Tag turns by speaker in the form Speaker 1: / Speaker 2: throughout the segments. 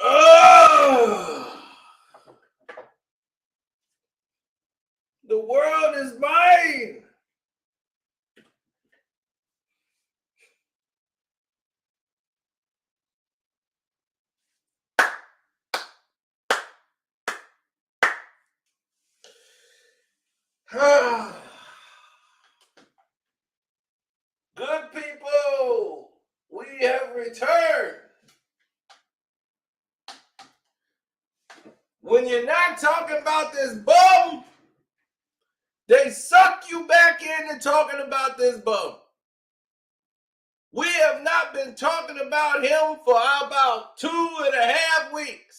Speaker 1: Oh, the world is mine. Good people, we have returned. When you're not talking about this bum, they suck you back into talking about this bum. We have not been talking about him for about 2.5 weeks.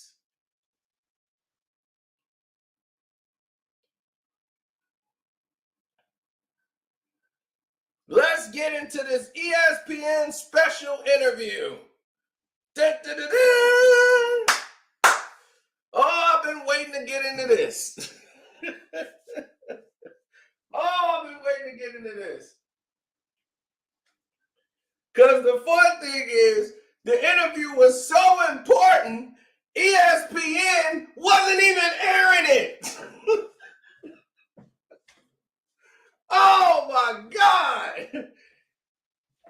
Speaker 1: Let's get into this ESPN special interview. Dun, dun, dun, dun. Oh, I've been waiting to get into this. I've been waiting to get into this. Because the fun thing is, the interview was so important, ESPN wasn't even airing it. Oh my God.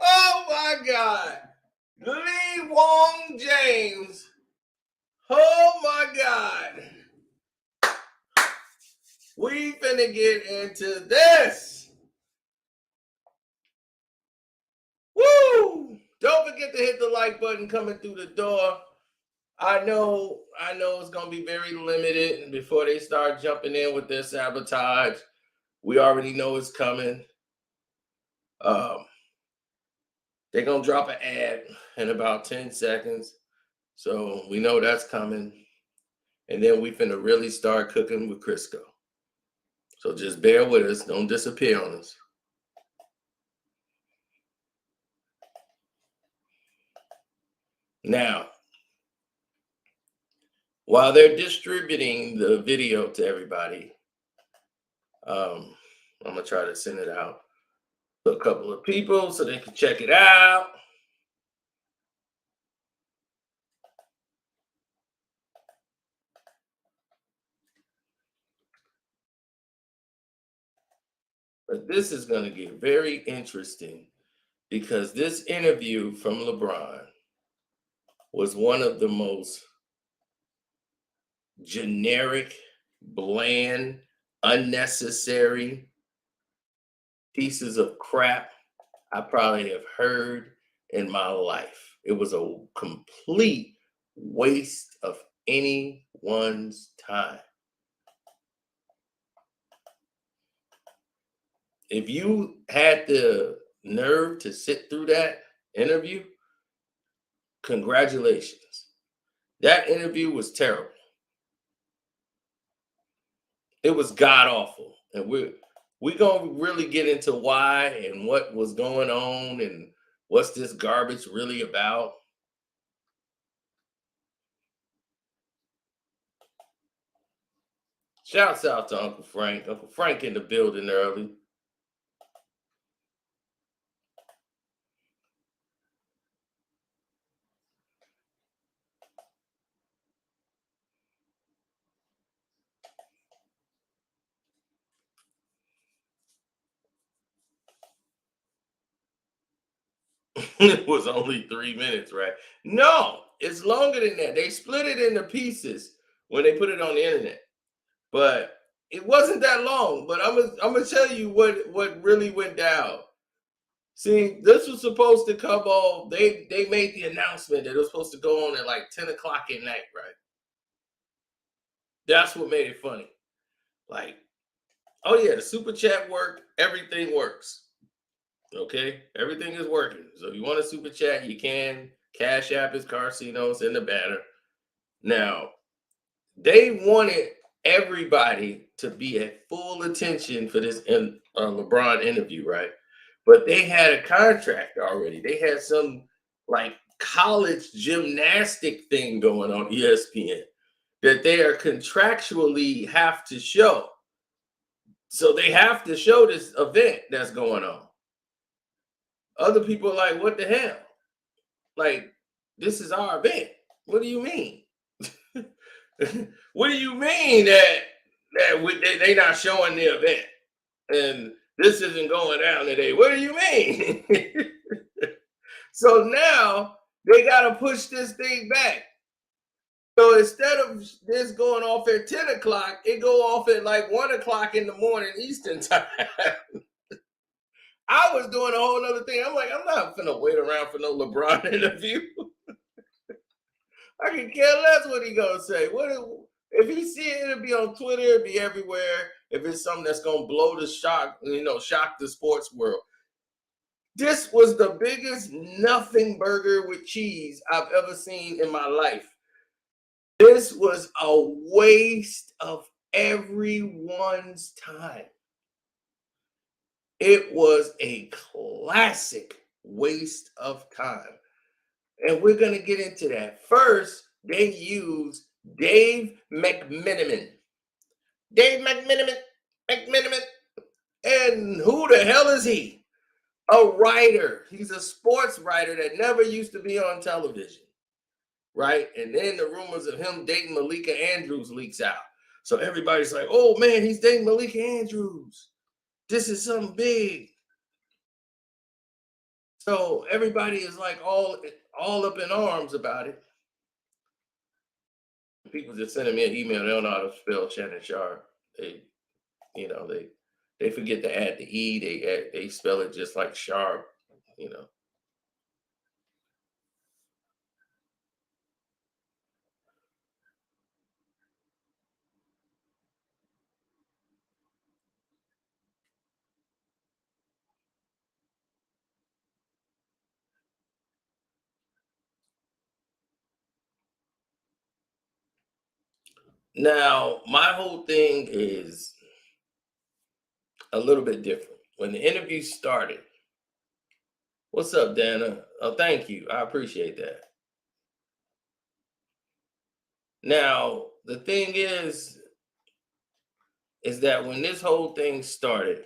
Speaker 1: Oh my God. Lebron James. Oh my God. We finna get into this. Woo! Don't forget to hit the like button coming through the door. I know it's gonna be very limited before they start jumping in with their sabotage. We already know it's coming. They're gonna drop an ad in about 10 seconds. So we know that's coming. And then we finna really start cooking with Crisco. So just bear with us. Don't disappear on us. Now, while they're distributing the video to everybody, I'm gonna try to send it out to a couple of people so they can check it out. But this is gonna get very interesting because this interview from LeBron was one of the most generic, bland, unnecessary pieces of crap I probably have heard in my life. It was a complete waste of anyone's time. If you had the nerve to sit through that interview, congratulations. That interview was terrible. It was god awful. And we're gonna really get into why and what was going on and what's this garbage really about. Shouts out to Uncle Frank. Uncle Frank in the building early. It was only 3 minutes, right? No, it's longer than that. They split it into pieces when they put it on the internet, but it wasn't that long. But I'm gonna tell you what really went down. See, this was supposed to come on. They made the announcement that it was supposed to go on at like 10 o'clock at night, right? That's what made it funny. Like, oh yeah, the super chat worked. Everything works. Okay, everything is working. So if you want a super chat, you can. Cash App is Carcinos in the banner. Now, they wanted everybody to be at full attention for this LeBron interview, right? But they had a contract already. They had some like college gymnastic thing going on ESPN that they are contractually have to show. So they have to show this event that's going on. Other people are like, what the hell? Like, this is our event. What do you mean? What do you mean that they not showing the event and this isn't going down today? What do you mean? So now they got to push this thing back. So instead of this going off at 10 o'clock, it go off at like 1 o'clock in the morning Eastern time. I was doing a whole other thing. I'm like, I'm not finna wait around for no LeBron interview. I can care less what he gonna say. If he see it, it'll be on Twitter, it'll be everywhere. If it's something that's gonna blow the shock the sports world. This was the biggest nothing burger with cheese I've ever seen in my life. This was a waste of everyone's time. It was a classic waste of time. And we're going to get into that. First, they use Dave McMenamin. Dave McMenamin. And who the hell is he? A writer. He's a sports writer that never used to be on television. Right? And then the rumors of him dating Malika Andrews leaks out. So everybody's like, oh man, he's dating Malika Andrews. This is something big. So everybody is like all up in arms about it. People just sending me an email. They don't know how to spell Shannon Sharp. They forget to add the E. They spell it just like Sharp. Now, my whole thing is a little bit different. When the interview started, what's up, Dana? Oh, thank you. I appreciate that. Now, the thing is that when this whole thing started,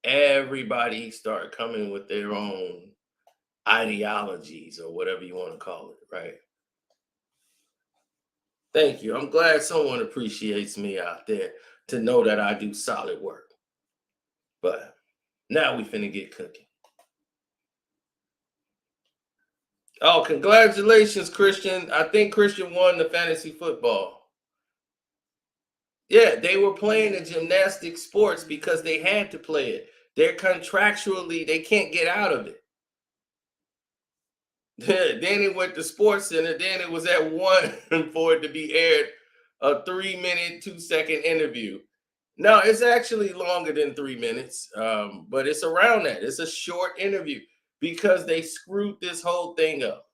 Speaker 1: everybody started coming with their own ideologies or whatever you want to call it, right? Thank you. I'm glad someone appreciates me out there to know that I do solid work. But now we finna get cooking. Oh, congratulations, Christian. I think Christian won the fantasy football. Yeah, they were playing the gymnastic sports because they had to play it. They're contractually, they can't get out of it. Then it went to Sports Center. Then it was at 1 for it to be aired, a 3-minute, 2-second interview. No, it's actually longer than 3 minutes, but it's around that. It's a short interview because they screwed this whole thing up.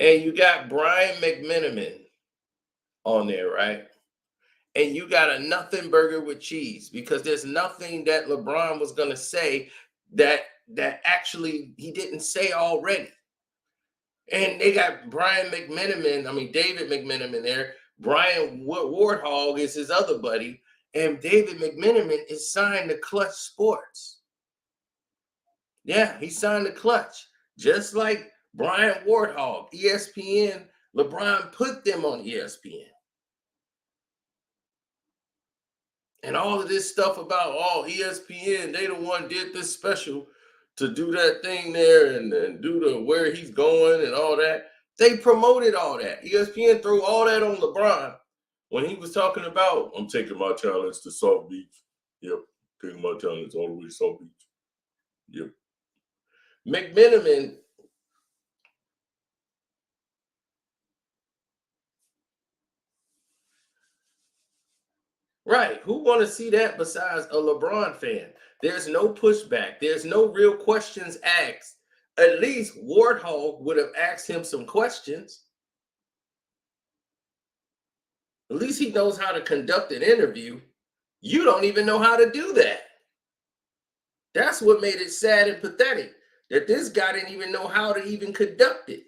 Speaker 1: And you got Brian McMenamin on there, right? And you got a nothing burger with cheese because there's nothing that LeBron was going to say that actually he didn't say already. And they got David McMenamin there. Brian Warthog is his other buddy. And David McMenamin is signed to Clutch Sports. Yeah, he signed to Clutch. Just like Brian Warthog, ESPN, LeBron put them on ESPN. And all of this stuff about ESPN, they the one did this special to do that thing there and do the where he's going and all that. They promoted all that. ESPN threw all that on LeBron when he was talking about, I'm taking my talents to South Beach. Yep, taking my talents all the way to South Beach. Yep. McMenamin. Right. Who want to see that besides a LeBron fan? There's no pushback. There's no real questions asked. At least Warthog would have asked him some questions. At least he knows how to conduct an interview. You don't even know how to do that. That's what made it sad and pathetic, that this guy didn't even know how to even conduct it.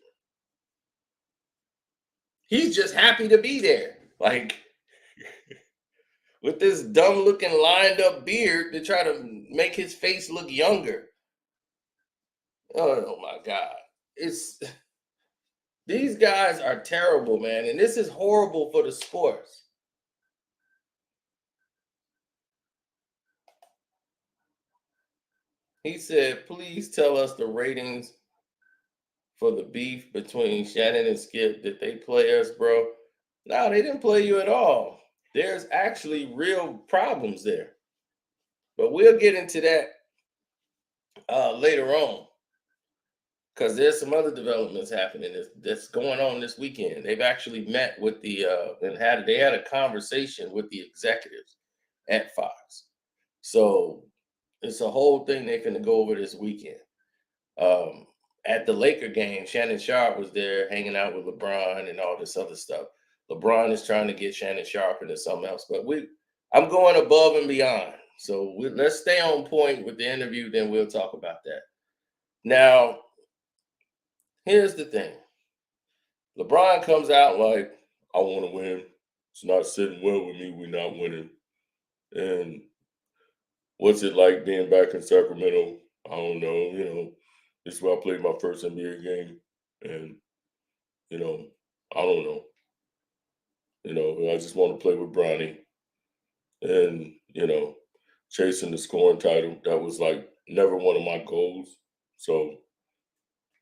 Speaker 1: He's just happy to be there. Like, with this dumb looking lined up beard to try to make his face look younger. Oh my God. it's these guys are terrible, man, and this is horrible for the sports. He said, "Please tell us the ratings for the beef between Shannon and Skip. Did they play us, bro?" No, they didn't play you at all. There's actually real problems there, but we'll get into that later on because there's some other developments happening that's going on this weekend. They've actually met with the and had a conversation with the executives at Fox. So it's a whole thing they're going to go over this weekend. Um, at the Laker game, Shannon Sharp was there hanging out with LeBron and all this other stuff. LeBron is trying to get Shannon Sharp into something else, but I'm going above and beyond. So let's stay on point with the interview, then we'll talk about that. Now, here's the thing. LeBron comes out like, "I want to win. It's not sitting well with me. We're not winning. And what's it like being back in Sacramento? I don't know. This is where I played my first NBA game. And, you know, I don't know. I just want to play with Bronny. And, chasing the scoring title. That was like never one of my goals. So,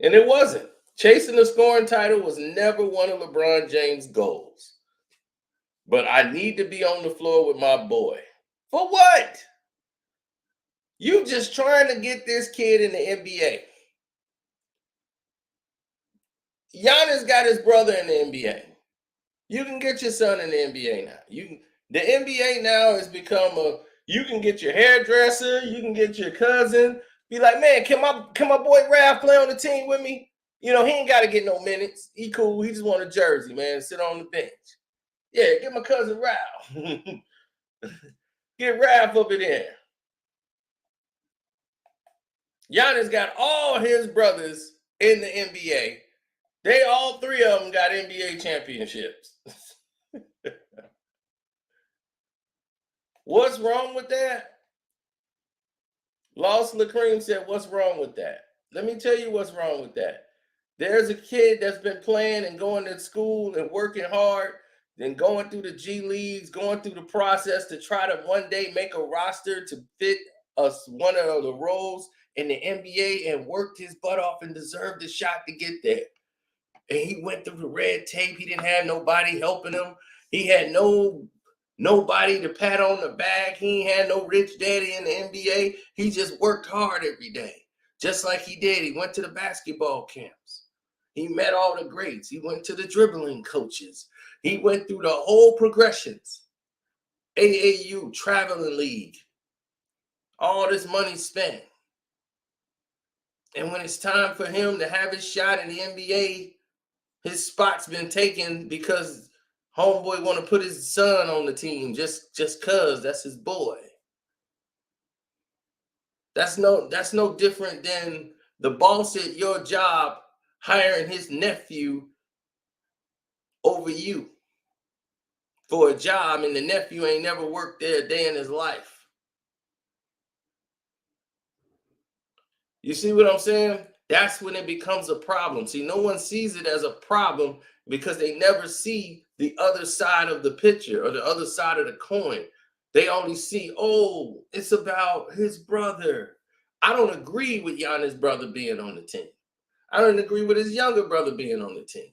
Speaker 1: and it wasn't. Chasing the scoring title was never one of LeBron James' goals. But I need to be on the floor with my boy. For what? You just trying to get this kid in the NBA. Giannis got his brother in the NBA. You can get your son in the NBA now. The NBA now has become you can get your hairdresser, you can get your cousin. Be like, "Man, can my boy Raph play on the team with me? He ain't got to get no minutes. He cool. He just want a jersey, man. Sit on the bench. Yeah, get my cousin Ralph. Get Ralph up in there." Giannis got all his brothers in the NBA. They all three of them got NBA championships. What's wrong with that? Lost Lacream said, "What's wrong with that?" Let me tell you what's wrong with that. There's a kid that's been playing and going to school and working hard, then going through the G Leagues, going through the process to try to one day make a roster to fit us one of the roles in the NBA and worked his butt off and deserved a shot to get there. And he went through the red tape. He didn't have nobody helping him. He had nobody to pat on the back. He ain't had no rich daddy in the NBA. He just worked hard every day, just like he did. He went to the basketball camps. He met all the greats. He went to the dribbling coaches. He went through the whole progressions. AAU, traveling league. All this money spent. And when it's time for him to have his shot in the NBA, his spot's been taken because homeboy want to put his son on the team just cause that's his boy. That's no different than the boss at your job hiring his nephew over you for a job, and the nephew ain't never worked there a day in his life. You see what I'm saying? That's when it becomes a problem. See, no one sees it as a problem because they never see the other side of the picture or the other side of the coin. They only see, oh, it's about his brother. I don't agree with Giannis' brother being on the team. I don't agree with his younger brother being on the team.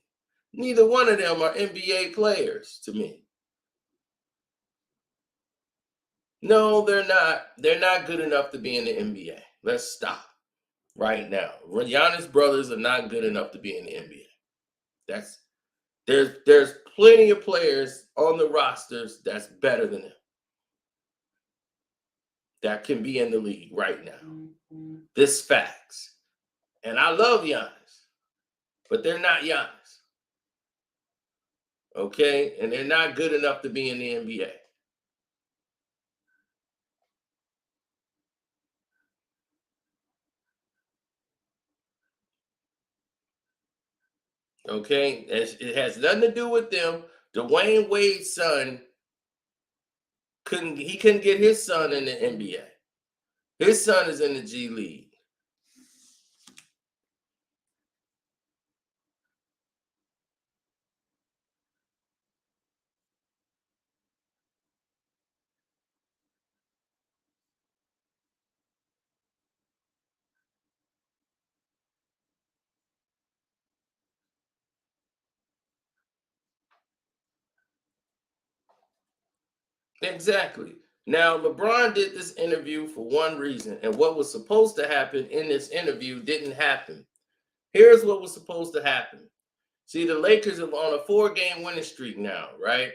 Speaker 1: Neither one of them are NBA players to me. No, they're not. They're not good enough to be in the NBA. Let's stop right now. Giannis' brothers are not good enough to be in the NBA. There's plenty of players on the rosters that's better than him that can be in the league right now. This facts. And I love Giannis, but they're not Giannis. Okay? And they're not good enough to be in the NBA. Okay? It has nothing to do with them. Dwayne Wade's son couldn't get his son in the NBA. His son is in the G League. Exactly. Now, LeBron did this interview for one reason, and what was supposed to happen in this interview didn't happen. Here's what was supposed to happen. See, the Lakers are on a 4-game winning streak now, right?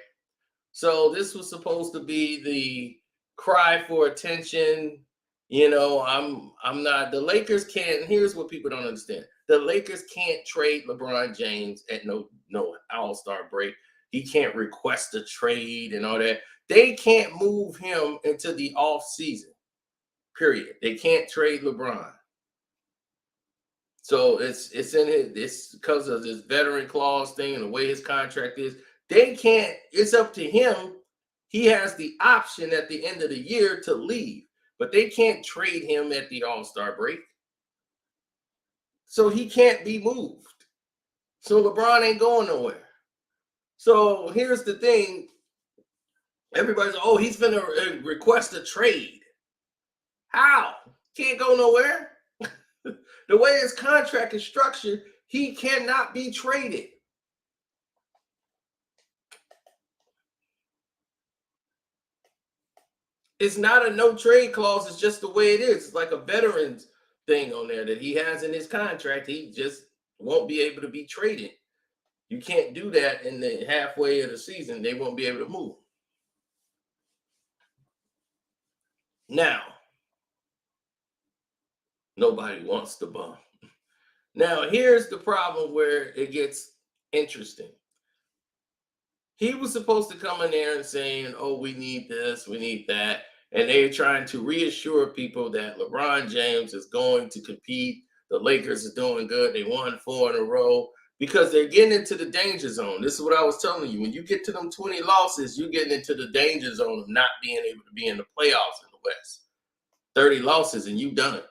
Speaker 1: So this was supposed to be the cry for attention. I'm not the Lakers can't. Here's what people don't understand. The Lakers can't trade LeBron James at no All-Star break. He can't request a trade and all that. They can't move him into the off season. Period. They can't trade LeBron. So it's in it. It's because of this veteran clause thing and the way his contract is. They can't. It's up to him. He has the option at the end of the year to leave, but they can't trade him at the All-Star break. So he can't be moved. So LeBron ain't going nowhere. So here's the thing. Everybody's, oh, he's gonna request a trade. How? Can't go nowhere. The way his contract is structured, he cannot be traded. It's not a no trade clause. It's just the way it is. It's like a veterans thing on there that he has in his contract. He just won't be able to be traded. You can't do that in the halfway of the season. They won't be able to move. Now, nobody wants the bum. Now, here's the problem where it gets interesting. He was supposed to come in there and saying, oh, we need this, we need that. And they're trying to reassure people that LeBron James is going to compete. The Lakers are doing good. They won 4 in a row because they're getting into the danger zone. This is what I was telling you. When you get to them 20 losses, you're getting into the danger zone of not being able to be in the playoffs in the West. 30 losses and you done.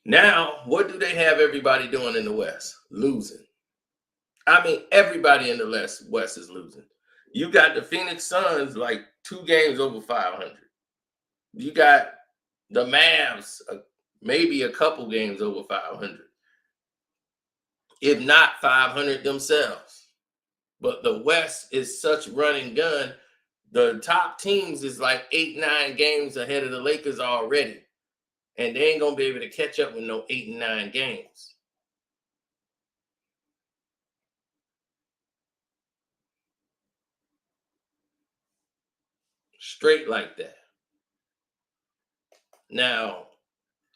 Speaker 1: Now, what do they have everybody doing in the West? Losing. I mean, everybody in the West is losing. You got the Phoenix Suns like 2 games over 500. You got the Mavs maybe a couple games over 500, if not 500 themselves. But the West is such run and gun. The top teams is like 8, 9 games ahead of the Lakers already. And they ain't going to be able to catch up with no 8 and 9 games. Straight like that. Now,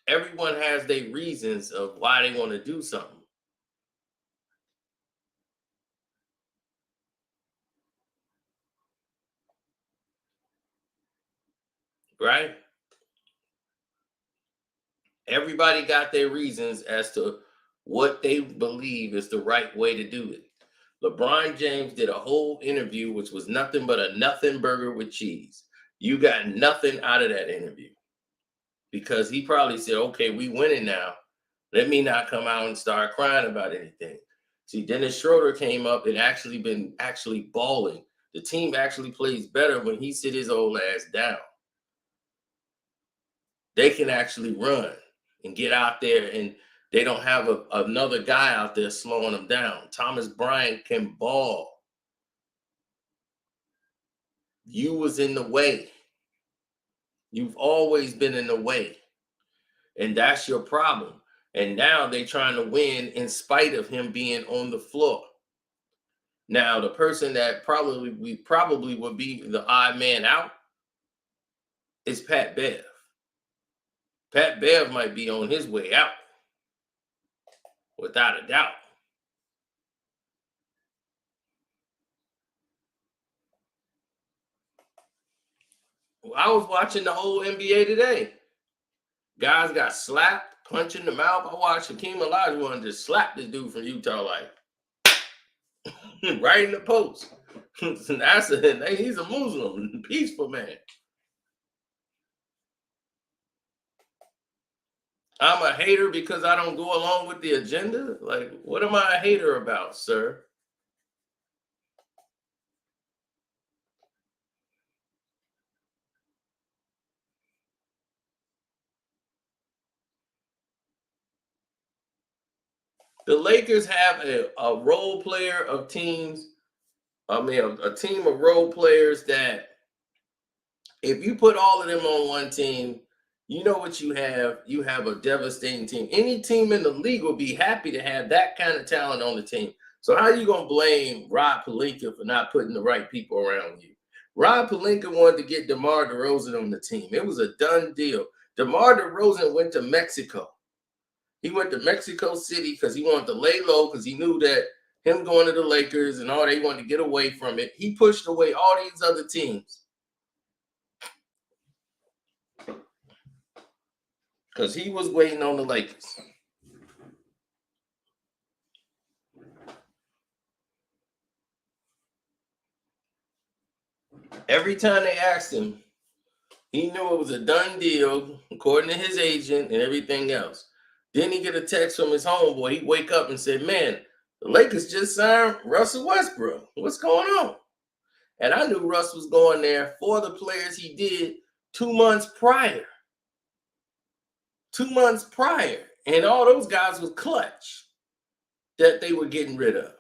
Speaker 1: everyone has their reasons of why they want to do something. Right? Everybody got their reasons as to what they believe is the right way to do it. LeBron James did a whole interview, which was nothing but a nothing burger with cheese. You got nothing out of that interview because he probably said, okay, we winning now. Let me not come out and start crying about anything. See, Dennis Schroeder came up and been balling. The team actually plays better when he sit his old ass down. They can actually run and get out there, and they don't have another guy out there slowing them down. Thomas Bryant can ball. You was in the way. You've always been in the way. And that's your problem. And now they're trying to win in spite of him being on the floor. Now, the person that probably would be the odd man out is Pat Bev. Pat Bev might be on his way out, without a doubt. I was watching the whole NBA today. Guys got slapped, punched in the mouth. I watched Hakeem Olajuwon just slap this dude from Utah, like right in the post. He's a Muslim, peaceful man. I'm a hater because I don't go along with the agenda. Like, what am I a hater about, sir? The Lakers have a role player of teams I mean, a team of role players that if you put all of them on one team, you know what you have. You have a devastating team. Any team in the league will be happy to have that kind of talent on the team. So how are you gonna blame Rob Pelinka for not putting the right people around you? Rob Pelinka wanted to get DeMar DeRozan on the team. It was a done deal. DeMar DeRozan went to Mexico. He went to Mexico City because he wanted to lay low because he knew that him going to the Lakers and all they wanted to get away from it. He pushed away all these other teams because he was waiting on the Lakers. Every time they asked him, he knew it was a done deal, according to his agent and everything else. Then he get a text from his homeboy. He wake up and said, "Man, the Lakers just signed Russell Westbrook. What's going on?" And I knew Russ was going there for the players he did 2 months prior. 2 months prior. And all those guys was clutch that they were getting rid of.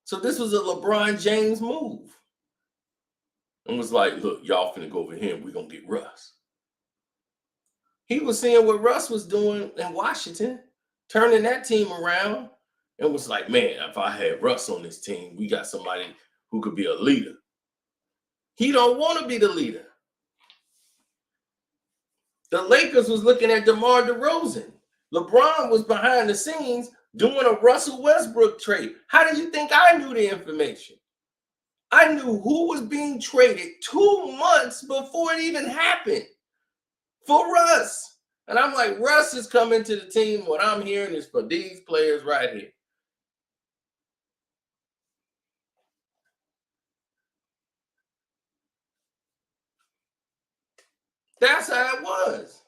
Speaker 1: So this was a LeBron James move. And was like, look, y'all finna go over here and we're gonna get Russ. He was seeing what Russ was doing in Washington, turning that team around, and was like, man, if I had Russ on this team, we got somebody who could be a leader. He don't want to be the leader. The Lakers was looking at DeMar DeRozan. LeBron was behind the scenes doing a Russell Westbrook trade. How do you think I knew the information? I knew who was being traded 2 months before it even happened for Russ. And I'm like, Russ is coming to the team. What I'm hearing is for these players right here. That's how it was.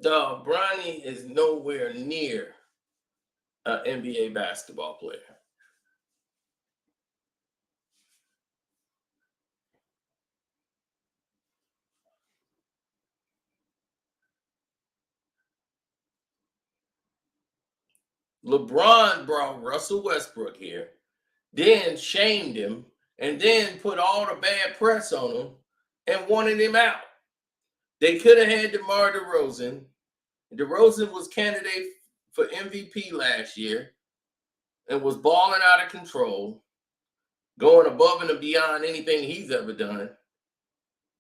Speaker 1: Dog, Bronny is nowhere near an NBA basketball player. LeBron brought Russell Westbrook here, then shamed him, and then put all the bad press on him and wanted him out. They could have had DeMar DeRozan. DeRozan was candidate for MVP last year and was balling out of control, going above and beyond anything he's ever done,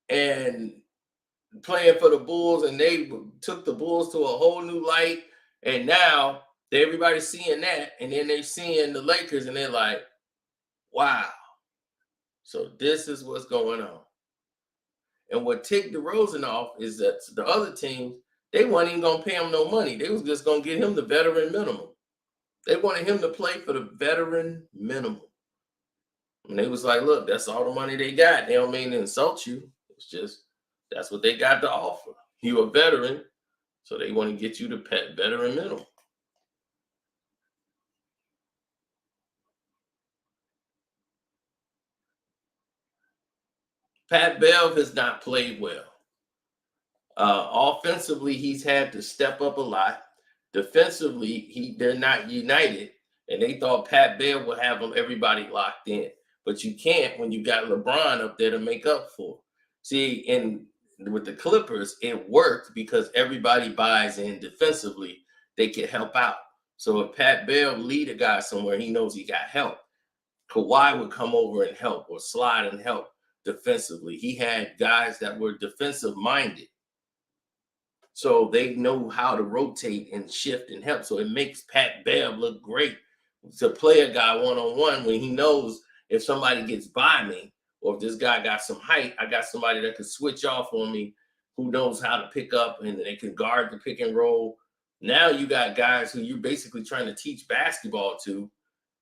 Speaker 1: and playing for the Bulls. And they took the Bulls to a whole new light. And now everybody's seeing that, and then they're seeing the Lakers, and they're like, wow. So this is what's going on. And what ticked DeRozan off is that the other teams, they weren't even gonna pay him no money. They was just gonna get him the veteran minimum. They wanted him to play for the veteran minimum. And they was like, look, that's all the money they got. They don't mean to insult you. It's just that's what they got to offer. You a veteran, so they want to get you the veteran minimum. Pat Bev has not played well. Offensively, he's had to step up a lot. Defensively, they're not united, and they thought Pat Bev would have them everybody locked in, but you can't when you got LeBron up there to make up for. See, and with the Clippers, it worked because everybody buys in defensively. They can help out. So if Pat Bev lead a guy somewhere, he knows he got help. Kawhi would come over and help or slide and help defensively. He had guys that were defensive minded. So they know how to rotate and shift and help. So it makes Pat Bev look great to play a guy one-on-one when he knows if somebody gets by me or if this guy got some height, I got somebody that can switch off on me who knows how to pick up and they can guard the pick and roll. Now you got guys who you're basically trying to teach basketball to,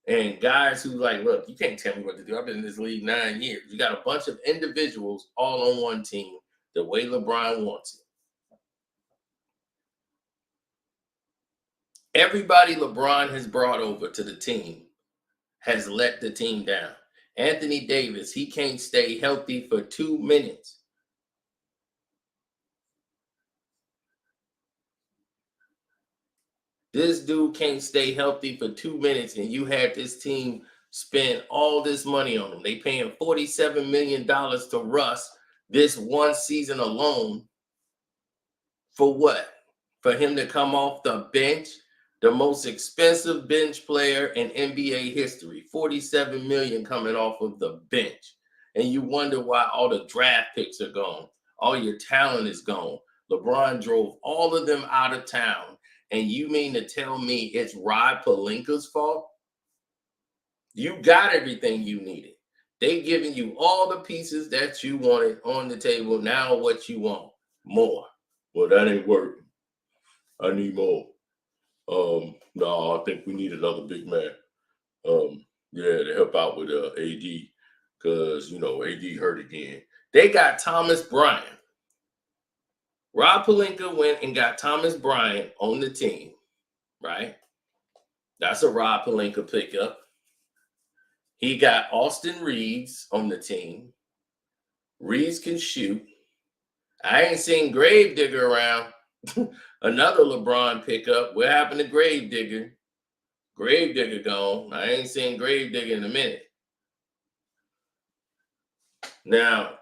Speaker 1: and guys who like, look, you can't tell me what to do. I've been in this league 9 years. You got a bunch of individuals all on one team the way LeBron wants it. Everybody LeBron has brought over to the team has let the team down. Anthony Davis, he can't stay healthy for 2 minutes. This dude can't stay healthy for 2 minutes, and you had this team spend all this money on him. They paying $47 million to Russ this one season alone. For what? For him to come off the bench? The most expensive bench player in NBA history. $47 million coming off of the bench. And you wonder why all the draft picks are gone. All your talent is gone. LeBron drove all of them out of town. And you mean to tell me it's Rob Pelinka's fault? You got everything you needed. They giving you all the pieces that you wanted on the table. Now what you want? More. Well, that ain't working. I need more. No, I think we need another big man. Yeah, to help out with AD, because AD hurt again. They got Thomas Bryant. Rob Pelinka went and got Thomas Bryant on the team, right? That's a Rob Pelinka pickup. He got Austin Reeves on the team. Reeves can shoot. I ain't seen Gravedigger around. Another LeBron pickup. What happened to Gravedigger? Gravedigger gone. I ain't seen Gravedigger in a minute. Now,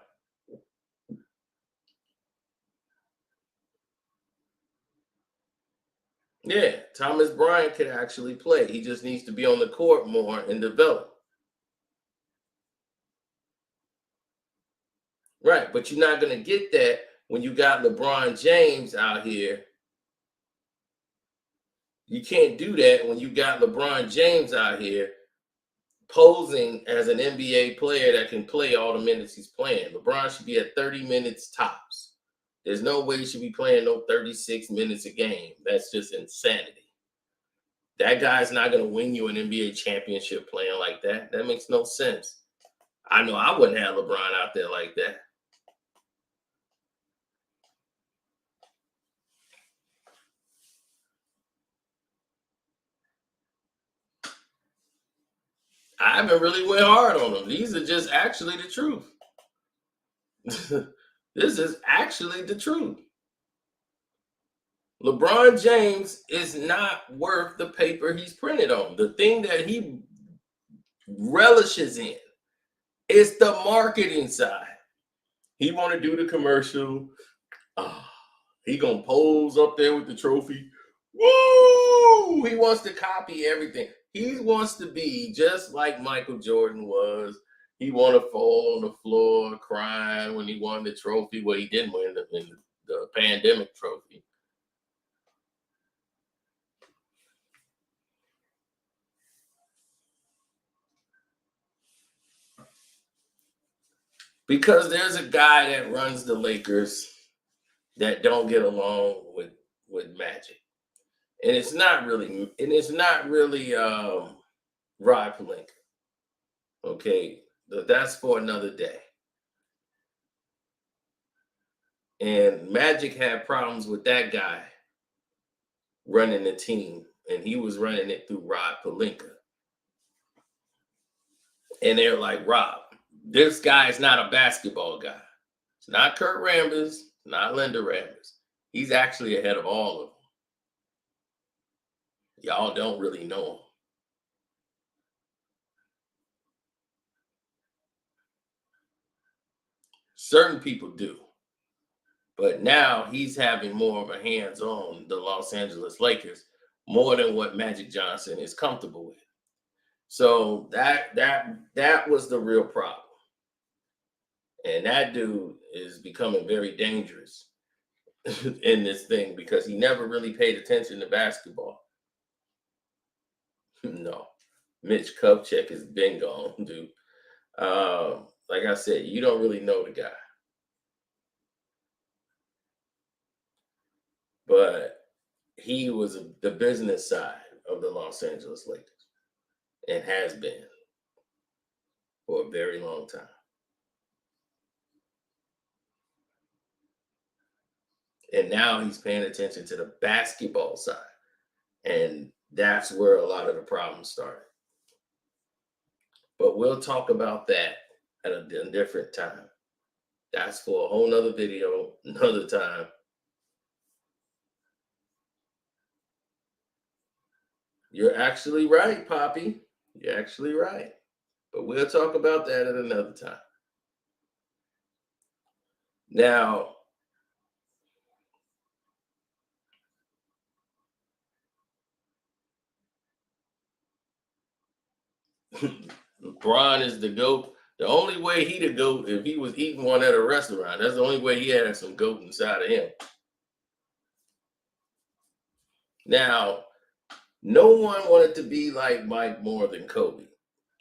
Speaker 1: yeah, Thomas Bryant could actually play. He just needs to be on the court more and develop. Right, but you're not going to get that when you got LeBron James out here. You can't do that when you got LeBron James out here posing as an NBA player that can play all the minutes he's playing. LeBron should be at 30 minutes tops. There's no way he should be playing no 36 minutes a game. That's just insanity. That guy's not going to win you an NBA championship playing like that. That makes no sense. I know I wouldn't have LeBron out there like that. I haven't really went hard on them. These are just actually the truth. This is actually the truth. LeBron James is not worth the paper he's printed on. The thing that he relishes in is the marketing side. He want to do the commercial. He gonna pose up there with the trophy. Woo! He wants to copy everything. He wants to be just like Michael Jordan was. He want to fall on the floor crying when he won the trophy. Well, he didn't win the pandemic trophy. Because there's a guy that runs the Lakers that don't get along with Magic. And it's not really Rob Pelinka. Okay, that's for another day. And Magic had problems with that guy running the team, and he was running it through Rob Pelinka. And they're like, Rob, this guy is not a basketball guy. It's not Kurt Rambis, not Linda Rambis. He's actually ahead of all of them. Y'all don't really know him. Certain people do. But now he's having more of a hands-on the Los Angeles Lakers more than what Magic Johnson is comfortable with. So that was the real problem. And that dude is becoming very dangerous in this thing because he never really paid attention to basketball. No. Mitch Kupchak has been gone, dude. Like I said, you don't really know the guy. But he was the business side of the Los Angeles Lakers and has been for a very long time. And now he's paying attention to the basketball side. And that's where a lot of the problems started. But we'll talk about that at a different time. That's for a whole nother video, another time. You're actually right, Poppy. You're actually right. But we'll talk about that at another time. Now, LeBron is the GOAT. The only way he the GOAT if he was eating one at a restaurant. That's the only way he had some GOAT inside of him. Now, no one wanted to be like Mike more than Kobe.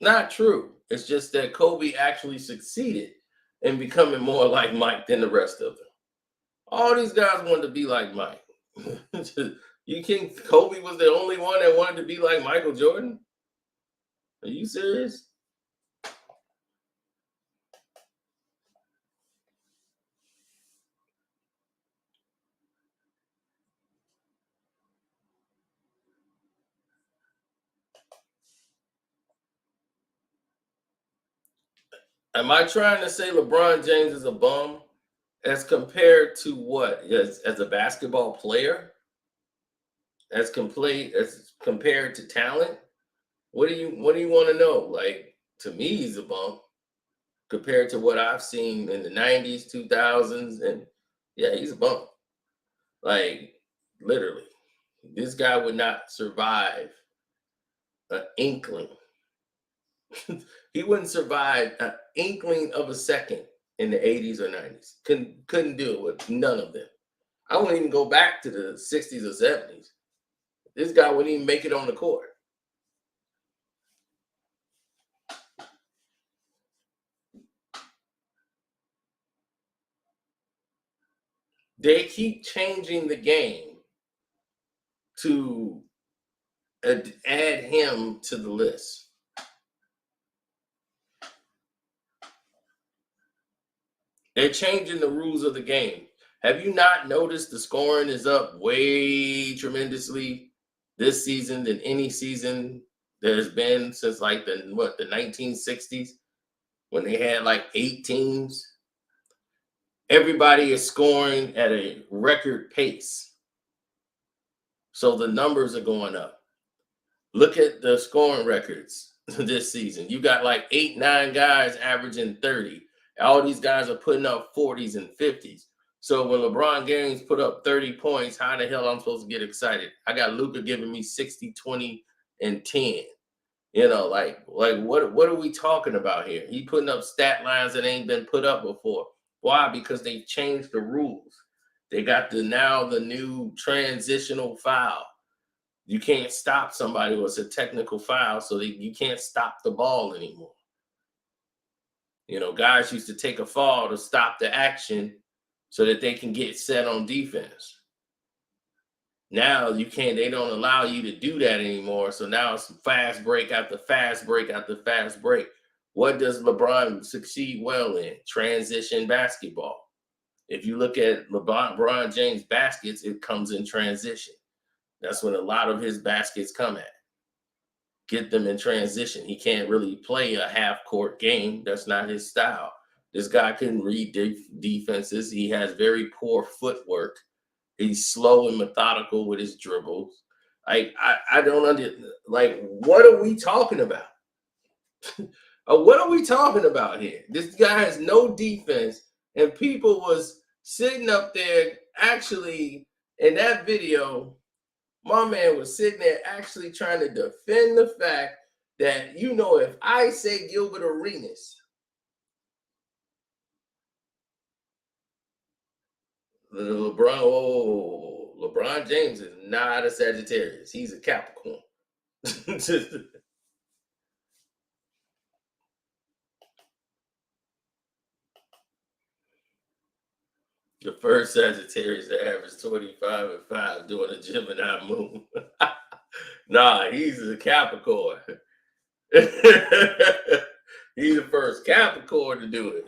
Speaker 1: Not true. It's just that Kobe actually succeeded in becoming more like Mike than the rest of them. All these guys wanted to be like Mike. You think Kobe was the only one that wanted to be like Michael Jordan? Are you serious? Am I trying to say LeBron James is a bum as compared to what? As a basketball player? As compared to talent? What do you want to know? Like, to me, he's a bum compared to what I've seen in the 90s, 2000s, and yeah, he's a bum. Like, literally. This guy would not survive an inkling. He wouldn't survive an inkling of a second in the 80s or 90s. Couldn't do it with none of them. I wouldn't even go back to the 60s or 70s. This guy wouldn't even make it on the court. They keep changing the game to add him to the list. They're changing the rules of the game. Have you not noticed the scoring is up way tremendously this season than any season there's been since like the 1960s when they had like 8 teams? Everybody is scoring at a record pace. So the numbers are going up. Look at the scoring records this season. You got like 8, 9 guys averaging 30. All these guys are putting up 40s and 50s. So when LeBron James put up 30 points, how the hell I'm supposed to get excited? I got Luka giving me 60, 20, and 10. You know, like what are we talking about here? He putting up stat lines that ain't been put up before. Why? Because they changed the rules. They got the new transitional foul. You can't stop somebody who it's a technical foul, so you can't stop the ball anymore. You know, guys used to take a fall to stop the action so that they can get set on defense. Now you can't, they don't allow you to do that anymore. So now it's fast break after fast break after fast break. What does LeBron succeed well in? Transition basketball. If you look at LeBron James baskets, it comes in transition. That's when a lot of his baskets come at. Get them in transition. He can't really play a half court game. That's not his style. This guy can read defenses. He has very poor footwork. He's slow and methodical with his dribbles. I don't understand. Like, what are we talking about? What are we talking about here? This guy has no defense, and people was sitting up there actually in that video. My man was sitting there actually trying to defend the fact that, if I say Gilbert Arenas, LeBron James is not a Sagittarius. He's a Capricorn. The first Sagittarius to average 25 and 5 during a Gemini moon. Nah, he's a Capricorn. He's the first Capricorn to do it.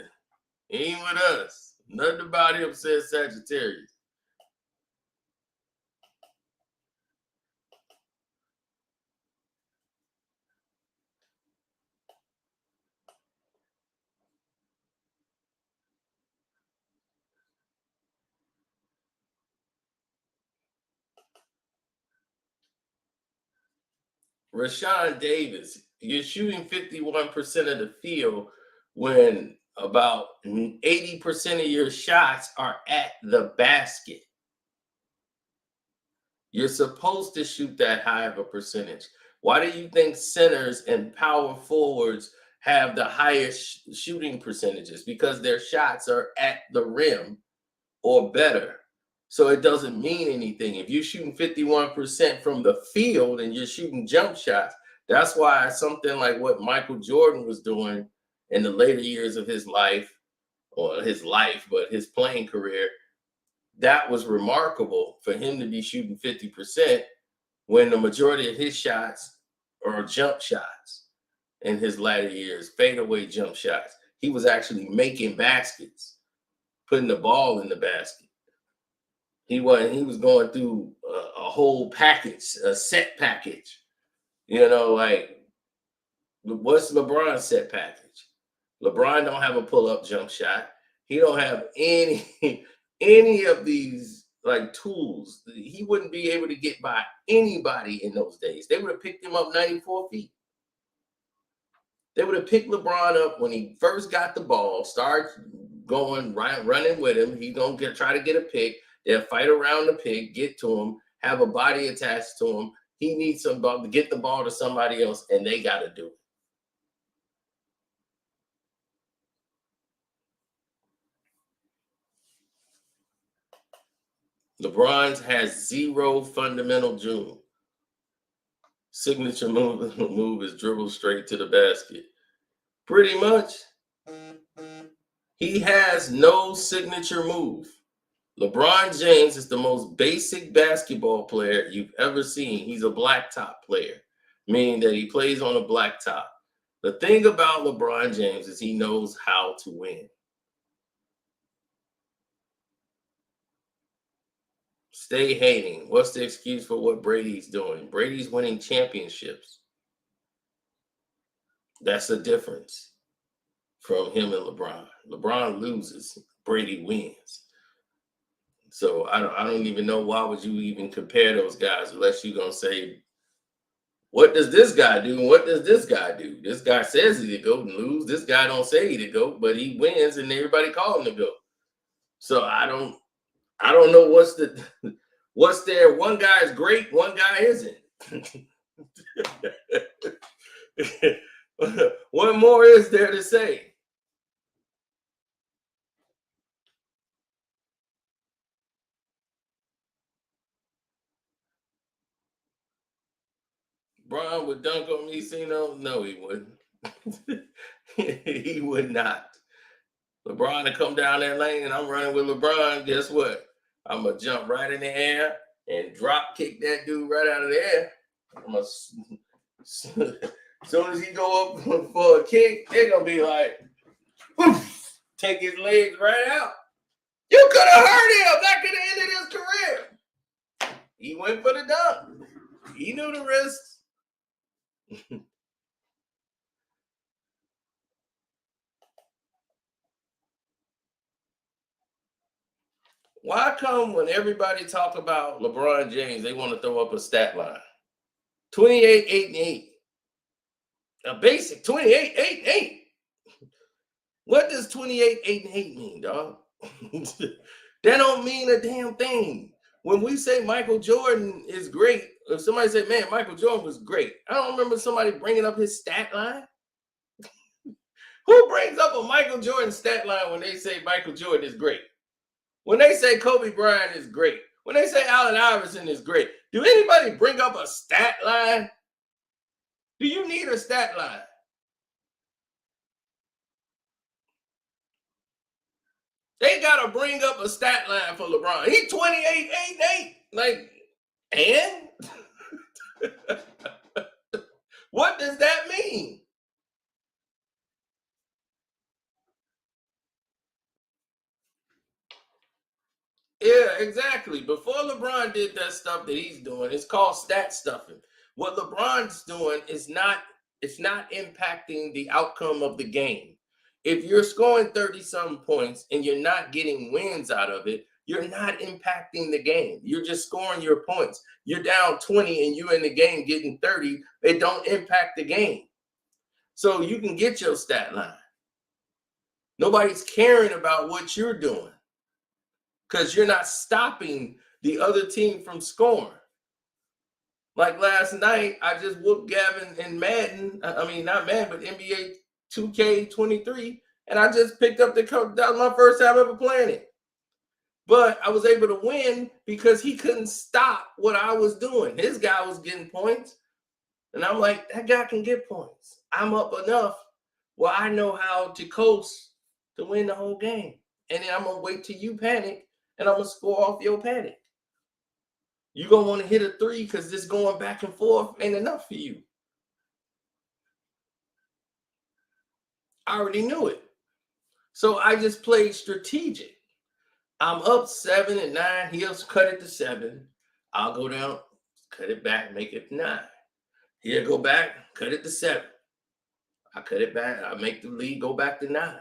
Speaker 1: He ain't with us. Nothing about him says Sagittarius. Rashawn Davis, you're shooting 51% of the field when about 80% of your shots are at the basket. You're supposed to shoot that high of a percentage. Why do you think centers and power forwards have the highest shooting percentages? Because their shots are at the rim or better. So it doesn't mean anything. If you're shooting 51% from the field and you're shooting jump shots, that's why something like what Michael Jordan was doing in the later years of his life, but his playing career, that was remarkable for him to be shooting 50% when the majority of his shots are jump shots in his latter years, fadeaway jump shots. He was actually making baskets, putting the ball in the basket. He was going through a whole package, a set package. Like what's LeBron's set package? LeBron don't have a pull-up jump shot. He don't have any of these like tools. He wouldn't be able to get by anybody in those days. They would have picked him up 94 feet. They would have picked LeBron up when he first got the ball, start going right, running with him. He's gonna try to get a pick. They'll fight around the pick, get to him, have a body attached to him. He needs some ball to get the ball to somebody else, and they got to do it. LeBron has zero fundamental jewel. Signature move is dribble straight to the basket. Pretty much. He has no signature move. LeBron James is the most basic basketball player you've ever seen. He's a blacktop player, meaning that he plays on a blacktop. The thing about LeBron James is he knows how to win. Stay hating. What's the excuse for what Brady's doing? Brady's winning championships. That's the difference from him and LeBron. LeBron loses, Brady wins. So I don't even know why would you even compare those guys unless you're gonna say, what does this guy do and what does this guy do? This guy says he's the GOAT and lose. This guy don't say he's the GOAT, but he wins and everybody call him the GOAT. So I don't know what's there. One guy is great, one guy isn't. What more is there to say? Bron would dunk on me, Cino? No, he wouldn't. He would not. LeBron to come down that lane and I'm running with LeBron, guess what? I'm going to jump right in the air and drop kick that dude right out of the air. As soon as he go up for a kick, they're going to be like, whoosh, take his legs right out. You could have hurt him. That could have ended his career. He went for the dunk. He knew the risks. Why come when everybody talk about LeBron James, they want to throw up a stat line? 28, 8, and 8. A basic 28, 8, and 8. What does 28, 8, and 8 mean, dog? That don't mean a damn thing. When we say Michael Jordan is great, if somebody say, man, Michael Jordan was great, I don't remember somebody bringing up his stat line. Who brings up a Michael Jordan stat line when they say Michael Jordan is great? When they say Kobe Bryant is great, when they say Allen Iverson is great, do anybody bring up a stat line? Do you need a stat line? They got to bring up a stat line for LeBron. He's 28, 8, 8. Like, and? What does that mean? Yeah, exactly. Before LeBron did that stuff that he's doing, it's called stat stuffing. What LeBron's doing is it's not impacting the outcome of the game. If you're scoring 30-some points and you're not getting wins out of it, you're not impacting the game. You're just scoring your points. You're down 20 and you're in the game getting 30. It don't impact the game. So you can get your stat line. Nobody's caring about what you're doing because you're not stopping the other team from scoring. Like last night, I just whooped Gavin in Madden. I mean, not Madden, but NBA 2K23. And I just picked up that was my first time ever playing it. But I was able to win because he couldn't stop what I was doing. His guy was getting points. And I'm like, that guy can get points. I'm up enough where I know how to coast to win the whole game. And then I'm going to wait till you panic, and I'm going to score off your panic. You're going to want to hit a three because this going back and forth ain't enough for you. I already knew it. So I just played strategic. I'm up 7 and 9. He'll cut it to 7. I'll go down, cut it back, make it 9. He'll go back, cut it to 7. I cut it back. I make the lead go back to 9.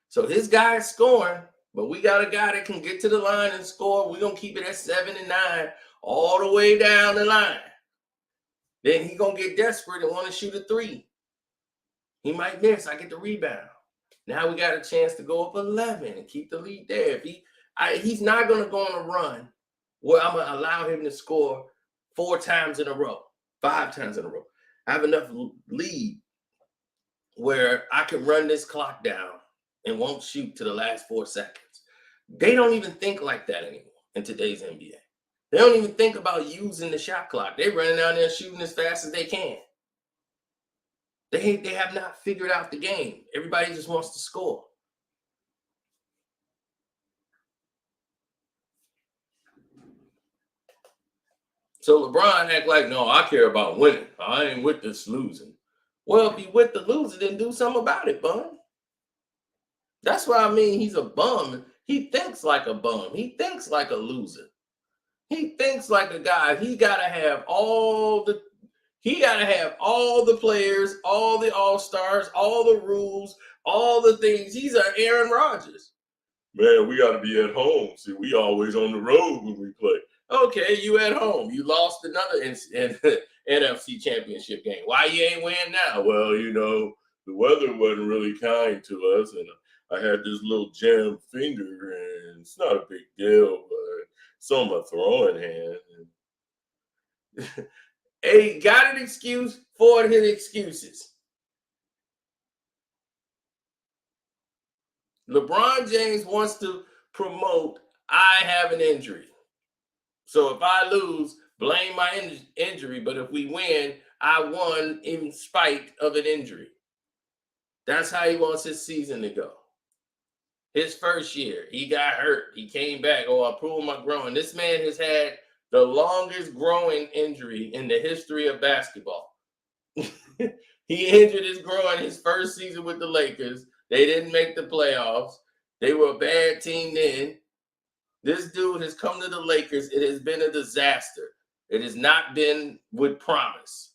Speaker 1: So his guy is scoring, but we got a guy that can get to the line and score. We're going to keep it at 7 and 9 all the way down the line. Then he's going to get desperate and want to shoot a 3. He might miss. I get the rebound. Now we got a chance to go up 11 and keep the lead there. If he's not going to go on a run where I'm going to allow him to score 4 times in a row, 5 times in a row. I have enough lead where I can run this clock down and won't shoot to the last 4 seconds. They don't even think like that anymore in today's NBA. They don't even think about using the shot clock. They're running down there shooting as fast as they can. They have not figured out the game. Everybody just wants to score. So LeBron act like, no, I care about winning. I ain't with this losing. Well, if you with the loser, then do something about it, bum. That's what I mean. He's a bum. He thinks like a bum. He thinks like a loser. He thinks like a guy. He gotta have all the players, all the all-stars, all the rules, all the things. He's an Aaron Rodgers. Man, we gotta be at home. See, we always on the road when we play. Okay, you at home. You lost another NFC championship game. Why you ain't winning now? Well, the weather wasn't really kind to us, and I had this little jammed finger, and it's not a big deal, but it's on my throwing hand. He got an excuse for his excuses. LeBron James wants to promote, I have an injury. So if I lose, blame my injury. But if we win, I won in spite of an injury. That's how he wants his season to go. His first year, he got hurt. He came back. Oh, I proved my growing. This man has had the longest growing injury in the history of basketball. He injured his groin his first season with the Lakers. They didn't make the playoffs. They were a bad team then. This dude has come to the Lakers. It has been a disaster. It has not been with promise.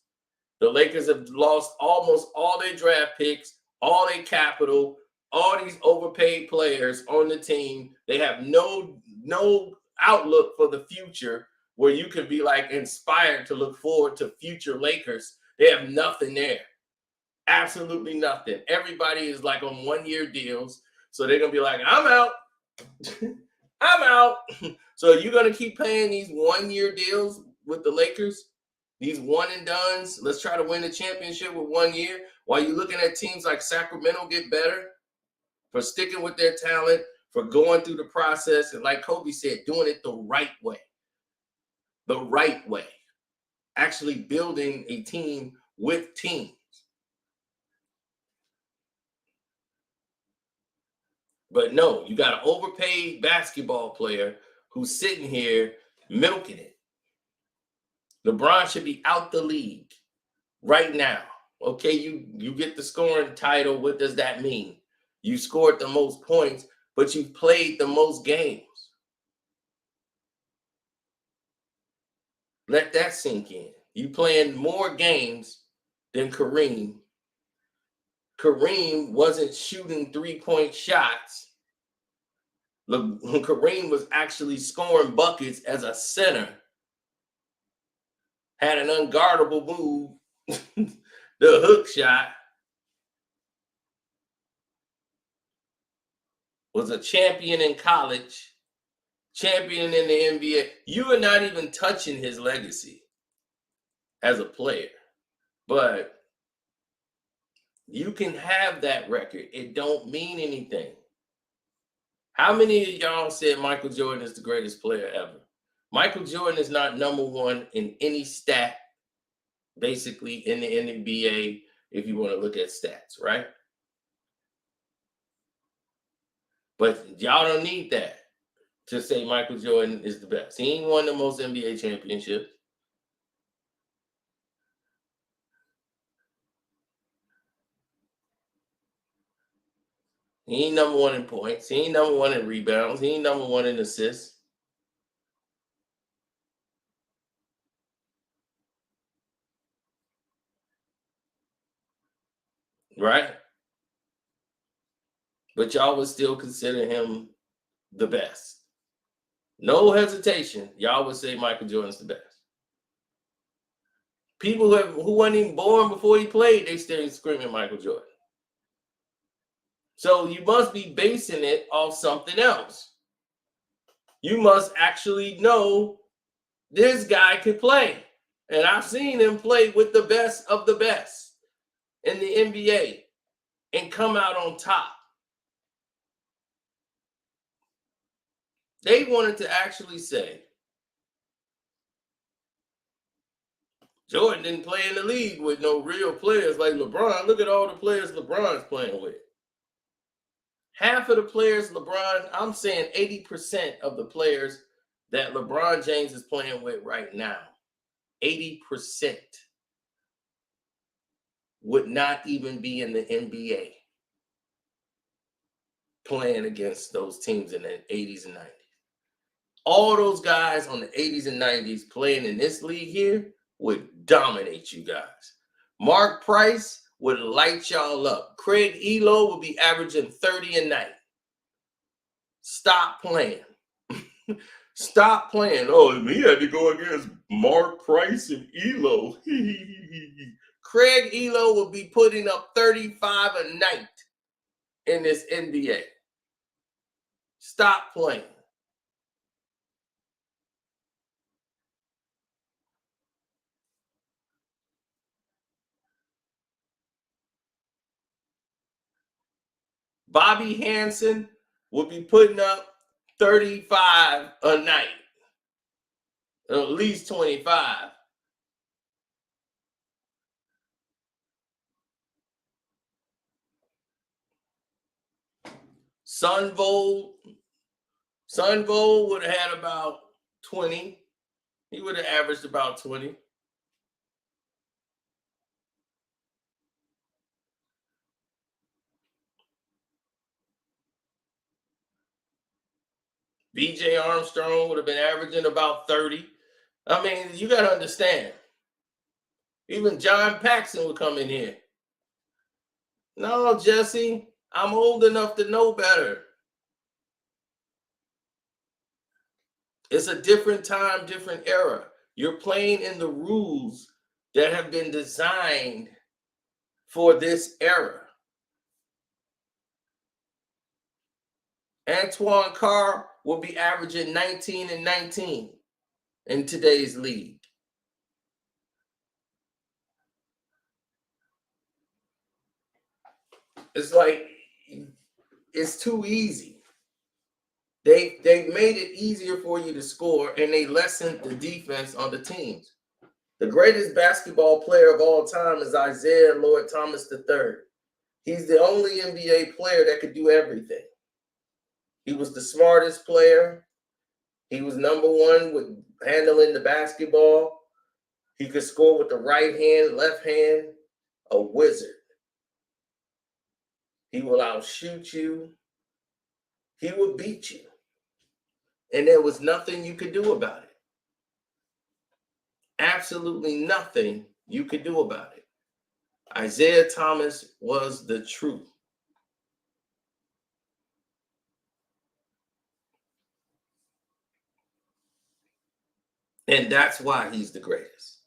Speaker 1: The Lakers have lost almost all their draft picks, all their capital, all these overpaid players on the team. They have no outlook for the future where you could be like inspired to look forward to future Lakers. They have nothing there. Absolutely nothing. Everybody is like on 1-year deals. So they're going to be like, I'm out. I'm out. So you're going to keep paying these 1-year deals with the Lakers, these one and dones. Let's try to win the championship with 1 year while you're looking at teams like Sacramento get better for sticking with their talent, for going through the process. And like Kobe said, doing it the right way. The right way. Actually building a team with teams. But no, you got an overpaid basketball player who's sitting here milking it. LeBron should be out the league right now. Okay, you get the scoring title. What does that mean? You scored the most points, but you've played the most games. Let that sink in. You playing more games than Kareem. Kareem wasn't shooting 3-point shots. Kareem was actually scoring buckets as a center, had an unguardable move, the hook shot, was a champion in college, champion in the NBA. You are not even touching his legacy as a player, but you can have that record. It don't mean anything. How many of y'all said Michael Jordan is the greatest player ever? Michael Jordan is not number one in any stat, basically, in the NBA, if you want to look at stats, right? But y'all don't need that to say Michael Jordan is the best. He ain't won the most NBA championships. He ain't number one in points. He ain't number one in rebounds. He ain't number one in assists. Right? But y'all would still consider him the best. No hesitation. Y'all would say Michael Jordan's the best. People who weren't even born before he played, they still screaming Michael Jordan. So you must be basing it off something else. You must actually know this guy can play. And I've seen him play with the best of the best in the NBA and come out on top. They wanted to actually say Jordan didn't play in the league with no real players like LeBron. Look at all the players LeBron's playing with. Half of the players LeBron, I'm saying 80% of the players that LeBron James is playing with right now, 80% would not even be in the NBA playing against those teams in the 80s and 90s. All those guys on the 80s and 90s playing in this league here would dominate you guys. Mark Price would light y'all up. Craig Elo would be averaging 30 a night. Stop playing. Stop playing. Oh, he had to go against Mark Price and Elo. Craig Elo will be putting up 35 a night in this NBA. Stop playing. Bobby Hansen will be putting up 35 a night. At least 25. Sunvol would have had about 20. He would have averaged about 20. BJ Armstrong would have been averaging about 30. I mean, you got to understand. Even John Paxson would come in here. No, Jesse, I'm old enough to know better. It's a different time, different era. You're playing in the rules that have been designed for this era. Antoine Carr will be averaging 19 and 19 in today's league. It's like, it's too easy. They made it easier for you to score, and they lessened the defense on the teams. The greatest basketball player of all time is Isaiah Lloyd Thomas III. He's the only NBA player that could do everything. He was the smartest player. He was number one with handling the basketball. He could score with the right hand, left hand. A wizard. He will outshoot you. He will beat you. And there was nothing you could do about it. Absolutely nothing you could do about it. Isaiah Thomas was the truth. And that's why he's the greatest.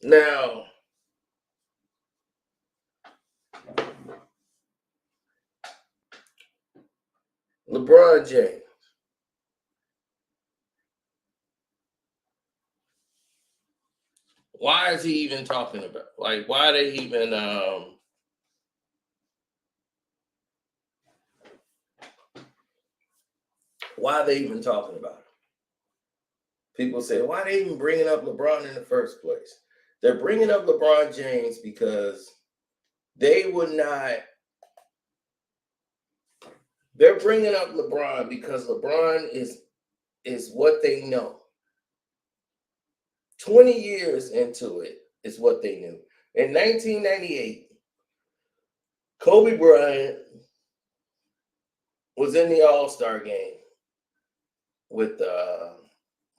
Speaker 1: Now, LeBron James. Why is he even talking about? Like, why are they even why are they even talking about him? People say, why are they even bringing up LeBron in the first place? They're bringing up LeBron James because they would not. They're bringing up LeBron because LeBron is what they know. 20 years into it is what they knew. In 1998, Kobe Bryant was in the All-Star game with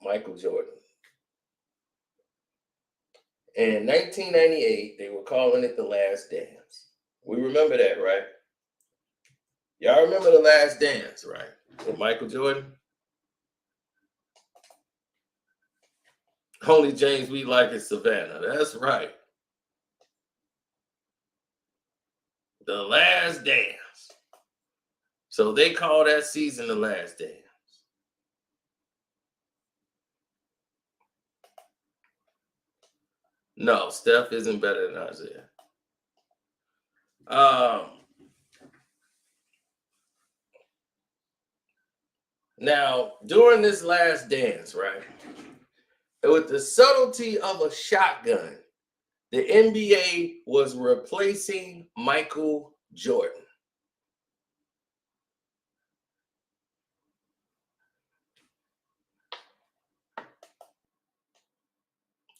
Speaker 1: Michael Jordan. In 1998, they were calling it The Last Dance. We remember that, right? Y'all remember The Last Dance, right? With Michael Jordan? Only James we like is Savannah. That's right. The Last Dance. So they call that season The Last Dance. No, Steph isn't better than Isaiah. Now, during this Last Dance, right, with the subtlety of a shotgun, the NBA was replacing Michael Jordan.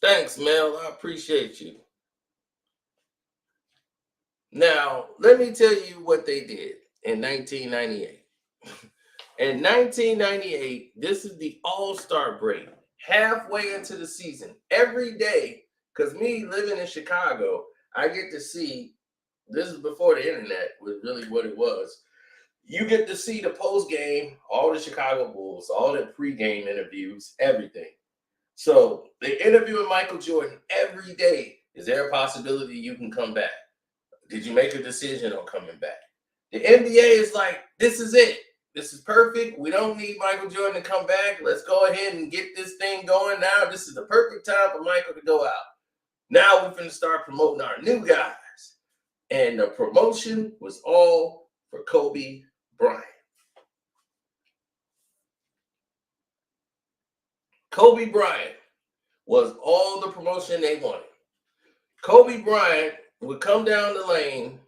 Speaker 1: Thanks, Mel. I appreciate you. Now, let me tell you what they did in 1998. In 1998, this is the All-Star break. Halfway into the season, every day, because me living in Chicago, I get to see, this is before the internet was really what it was. You get to see the post game, all the Chicago Bulls, all the pregame interviews, everything. So they interviewing Michael Jordan every day. Is there a possibility you can come back? Did you make a decision on coming back? The NBA is like, this is it. This is perfect. We don't need Michael Jordan to come back. Let's go ahead and get this thing going now. This is the perfect time for Michael to go out. Now we're going to start promoting our new guys. And the promotion was all for Kobe Bryant. Kobe Bryant was all the promotion they wanted. Kobe Bryant would come down the lane,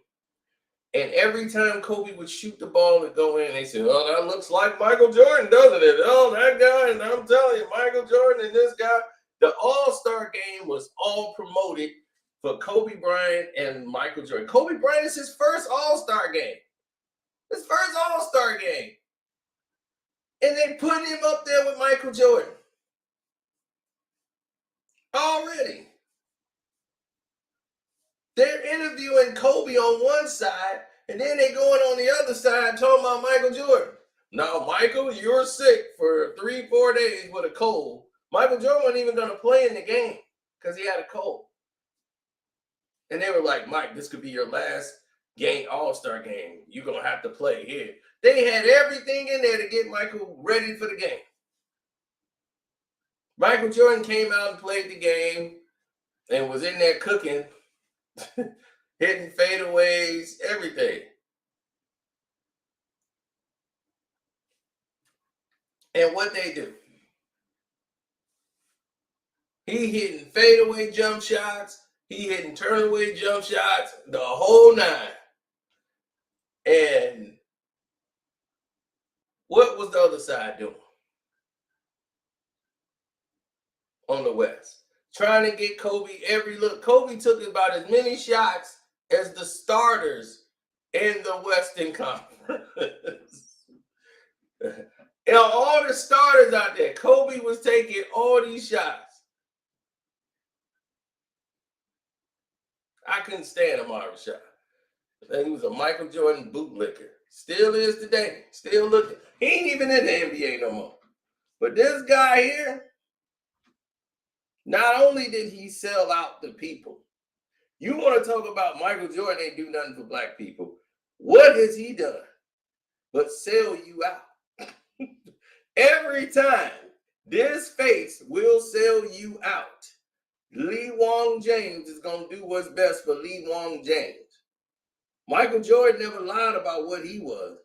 Speaker 1: and every time Kobe would shoot the ball and go in, they said, oh, that looks like Michael Jordan, doesn't it? Oh, that guy, and I'm telling you, Michael Jordan and this guy. The All-Star game was all promoted for Kobe Bryant and Michael Jordan. Kobe Bryant is his first All-Star game. His first All-Star game. And they put him up there with Michael Jordan. Already. They're interviewing Kobe on one side, and then they going on the other side talking about Michael Jordan. Now, Michael, you're sick for 3-4 days with a cold. Michael Jordan wasn't even going to play in the game because he had a cold. And they were like, Mike, this could be your last game, All-Star game. You're going to have to play here. They had everything in there to get Michael ready for the game. Michael Jordan came out and played the game and was in there cooking, hitting fadeaways, everything. And what they do? He hitting fadeaway jump shots. He hitting turnaway jump shots, the whole nine. And what was the other side doing on the West? trying to get Kobe every look. Kobe took about as many shots as the starters in the Western Conference. You know, all the starters out there, Kobe was taking all these shots. I couldn't stand Amari Shaq. He was a Michael Jordan bootlicker. Still is today. Still looking. He ain't even in the NBA no more. But this guy here, not only did he sell out the people, you want to talk about Michael Jordan ain't do nothing for black people. What has he done but sell you out? Every time, this face will sell you out. LeBron James is going to do what's best for LeBron James. Michael Jordan never lied about what he was.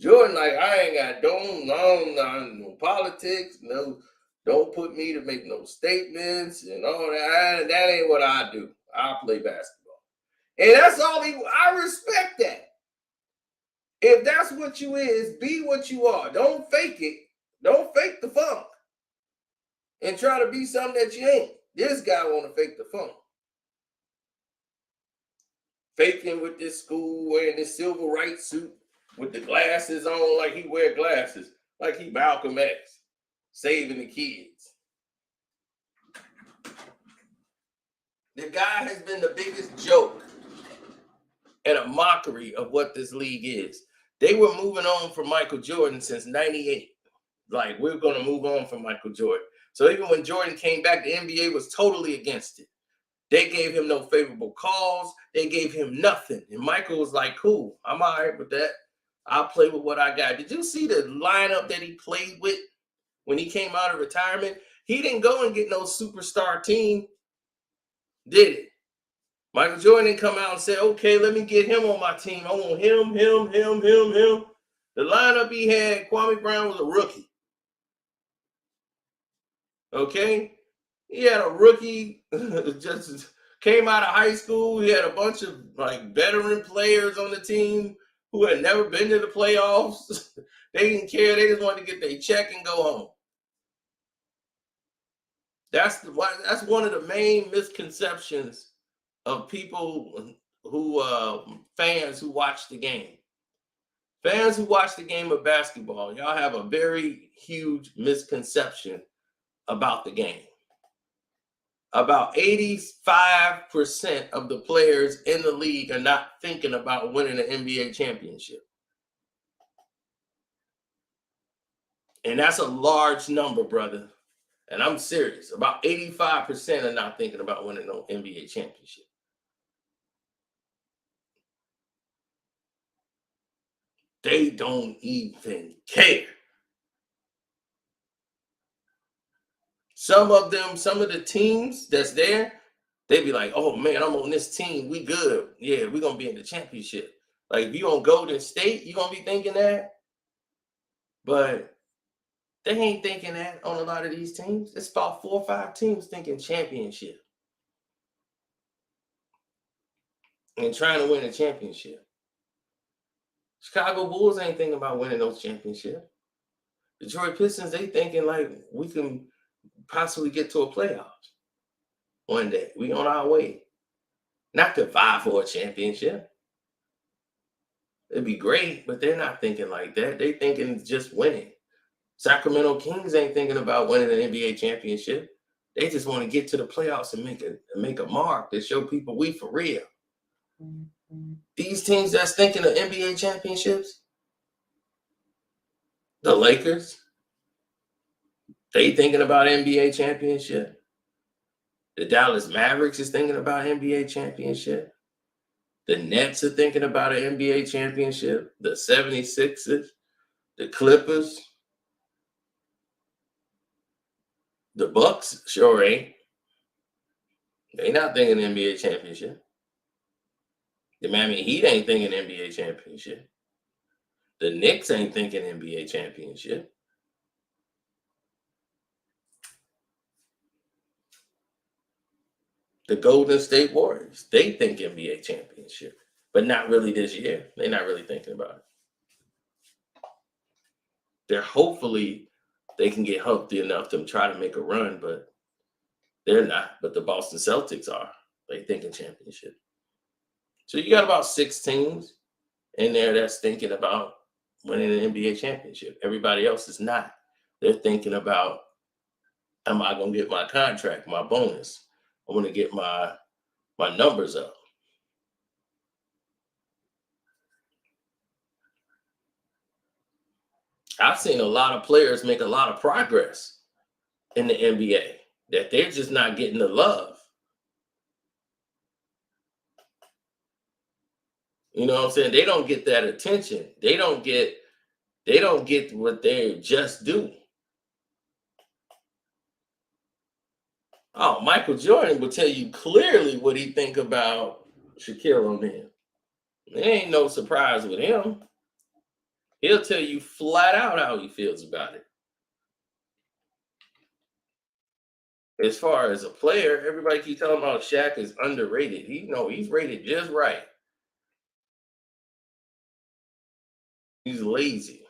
Speaker 1: Jordan, like, I ain't got no politics, no, don't put me to make no statements and all that. That ain't what I do. I play basketball. And that's all I respect that. If that's what you is, be what you are. Don't fake it. Don't fake the funk. And try to be something that you ain't. This guy want to fake the funk. Faking with this school, wearing this civil rights suit with the glasses on like he wear glasses, like he Malcolm X, saving the kids. The guy has been the biggest joke and a mockery of what this league is. They were moving on from Michael Jordan since 98. Like, we're going to move on from Michael Jordan. So even when Jordan came back, the NBA was totally against it. They gave him no favorable calls. They gave him nothing. And Michael was like, cool, I'm all right with that. I'll play with what I got. Did you see the lineup that he played with when he came out of retirement? He didn't go and get no superstar team, did it? Michael Jordan didn't come out and say, okay, let me get him on my team. I want him. The lineup he had, Kwame Brown was a rookie. Okay? He had a rookie, just came out of high school. He had a bunch of like veteran players on the team who had never been to the playoffs. They didn't care. They just wanted to get their check and go home. That's one of the main misconceptions of people who fans who watch the game. Fans who watch the game of basketball, y'all have a very huge misconception about the game. About 85% of the players in the league are not thinking about winning an NBA championship. And that's a large number, brother. And I'm serious. About 85% are not thinking about winning an NBA championship. They don't even care. Some of the teams that's there, they be like, oh man, I'm on this team. We good. Yeah, we're going to be in the championship. Like, if you on Golden State, you're going to be thinking that. But they ain't thinking that on a lot of these teams. It's about 4 or 5 teams thinking championship and trying to win a championship. Chicago Bulls ain't thinking about winning those championships. Detroit Pistons, they thinking like we can possibly get to a playoffs one day. We on our way. Not to vie for a championship. It'd be great, but they're not thinking like that. They thinking just winning. Sacramento Kings ain't thinking about winning an NBA championship. They just want to get to the playoffs and make a mark to show people we for real. Mm-hmm. These teams that's thinking of NBA championships, the Lakers, they thinking about NBA championship. The Dallas Mavericks is thinking about NBA championship. The Nets are thinking about an NBA championship. The 76ers, the Clippers, the Bucks sure ain't. They not thinking NBA championship. The Miami Heat ain't thinking NBA championship. The Knicks ain't thinking NBA championship. The Golden State Warriors, they think NBA championship, but not really this year. They're not really thinking about it. They're hopefully they can get healthy enough to try to make a run, but They're not, but the Boston Celtics are. They thinking championship. So you got about 6 teams in there that's thinking about winning an NBA championship. Everybody else is not. They're thinking about, am I going to get my contract, my bonus? I want to get my numbers up. I've seen a lot of players make a lot of progress in the NBA that they're just not getting the love. You know what I'm saying? They don't get that attention. They don't get what they just do. Oh, Michael Jordan will tell you clearly what he think about Shaquille O'Neal. There ain't no surprise with him. He'll tell you flat out how he feels about it. As far as a player, everybody keeps talking about Shaq is underrated. He's rated just right. He's lazy.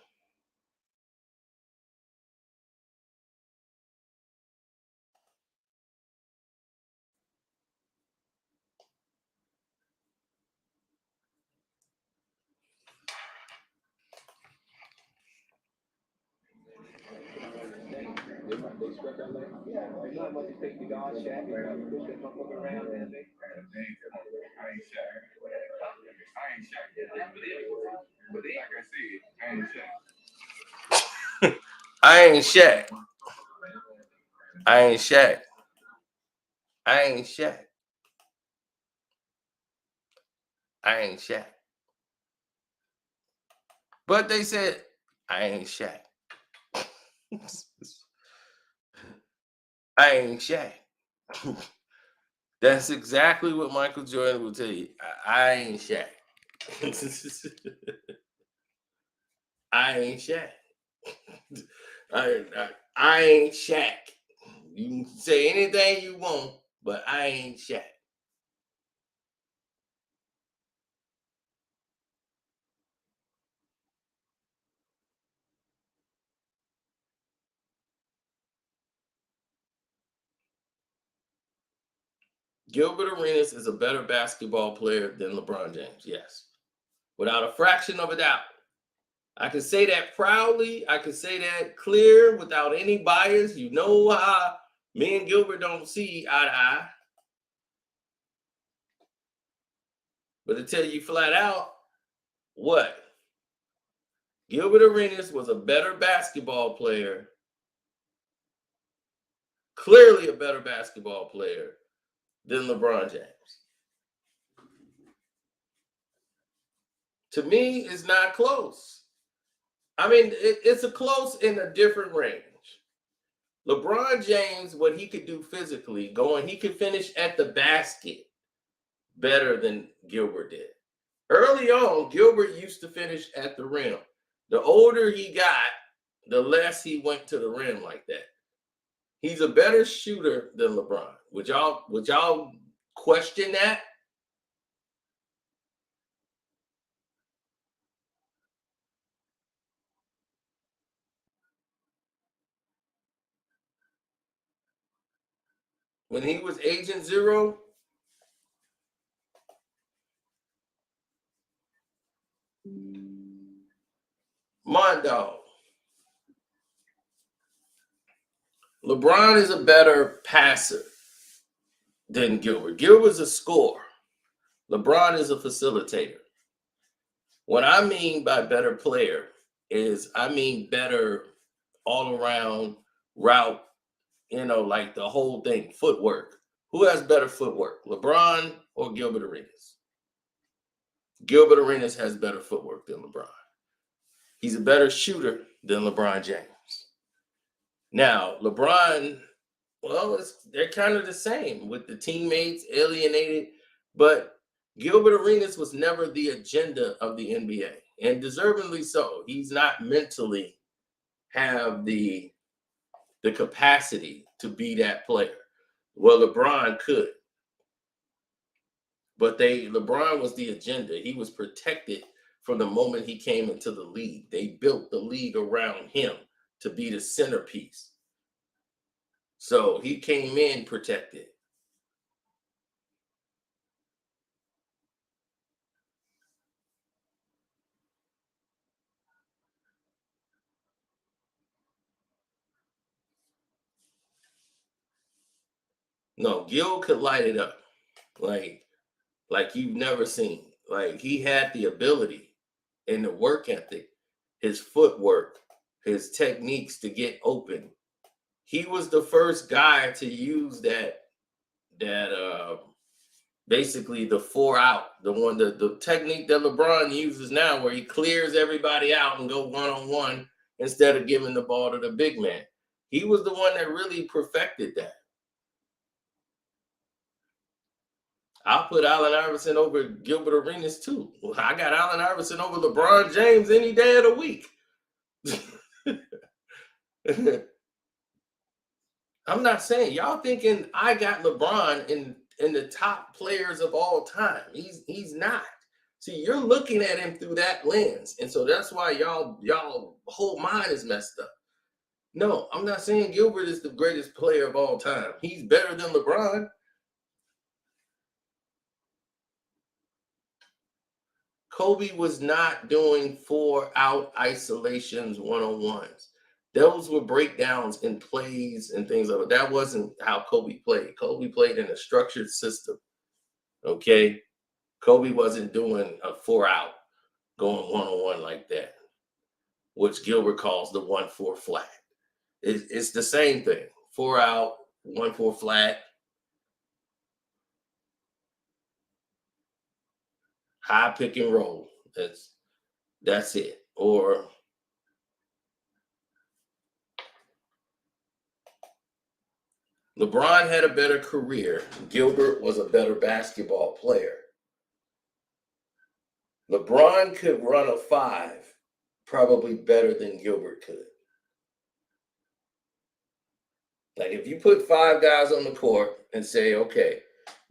Speaker 1: I ain't Shaq. I ain't Shaq. I ain't Shaq. I ain't Shaq. But they said, I ain't Shaq. I ain't Shaq. That's exactly what Michael Jordan will tell you. I ain't Shaq. I ain't Shaq. I ain't Shaq. You can say anything you want, but I ain't Shaq. Gilbert Arenas is a better basketball player than LeBron James, yes. Without a fraction of a doubt. I can say that proudly. I can say that clear without any bias. You know how me and Gilbert don't see eye to eye. But to tell you flat out, what? Gilbert Arenas was a better basketball player, clearly a better basketball player than LeBron James. To me, it's not close. I mean, it's a close in a different range. LeBron James, what he could do physically, he could finish at the basket better than Gilbert did. Early on, Gilbert used to finish at the rim. The older he got, the less he went to the rim like that. He's a better shooter than LeBron. Would y'all question that? When he was Agent Zero, Mondo. LeBron is a better passer than Gilbert. Gilbert's a scorer. LeBron is a facilitator. What I mean by better player is I mean better all around route, like the whole thing, footwork. Who has better footwork, LeBron or Gilbert Arenas? Gilbert Arenas has better footwork than LeBron. He's a better shooter than LeBron James. Now, LeBron, well, they're kind of the same with the teammates alienated, but Gilbert Arenas was never the agenda of the NBA, and deservingly so. He's not mentally have the capacity to be that player. Well, LeBron could, but LeBron was the agenda. He was protected from the moment he came into the league. They built the league around him to be the centerpiece. So he came in protected. No, Gil could light it up like like you've never seen. Like he had the ability and the work ethic, his footwork, his techniques to get open. He was the first guy to use that basically the 4 out, the technique that LeBron uses now where he clears everybody out and go one-on-one instead of giving the ball to the big man. He was the one that really perfected that. I'll put Allen Iverson over Gilbert Arenas too. I got Allen Iverson over LeBron James any day of the week. I'm not saying y'all thinking I got LeBron in the top players of all time. He's not. See, you're looking at him through that lens, and so that's why y'all whole mind is messed up. No, I'm not saying Gilbert is the greatest player of all time. He's better than LeBron. Kobe was not doing 4 out isolations, one-on-ones. Those were breakdowns in plays and things like that. That wasn't how Kobe played. Kobe played in a structured system. Okay. Kobe wasn't doing a 4 out going one-on-one like that, which Gilbert calls the 1-4 flat. It's the same thing. 4 out, 1-4 flat, high pick and roll. That's it. Or LeBron had a better career. Gilbert was a better basketball player. LeBron could run a 5 probably better than Gilbert could. Like if you put 5 guys on the court and say, okay,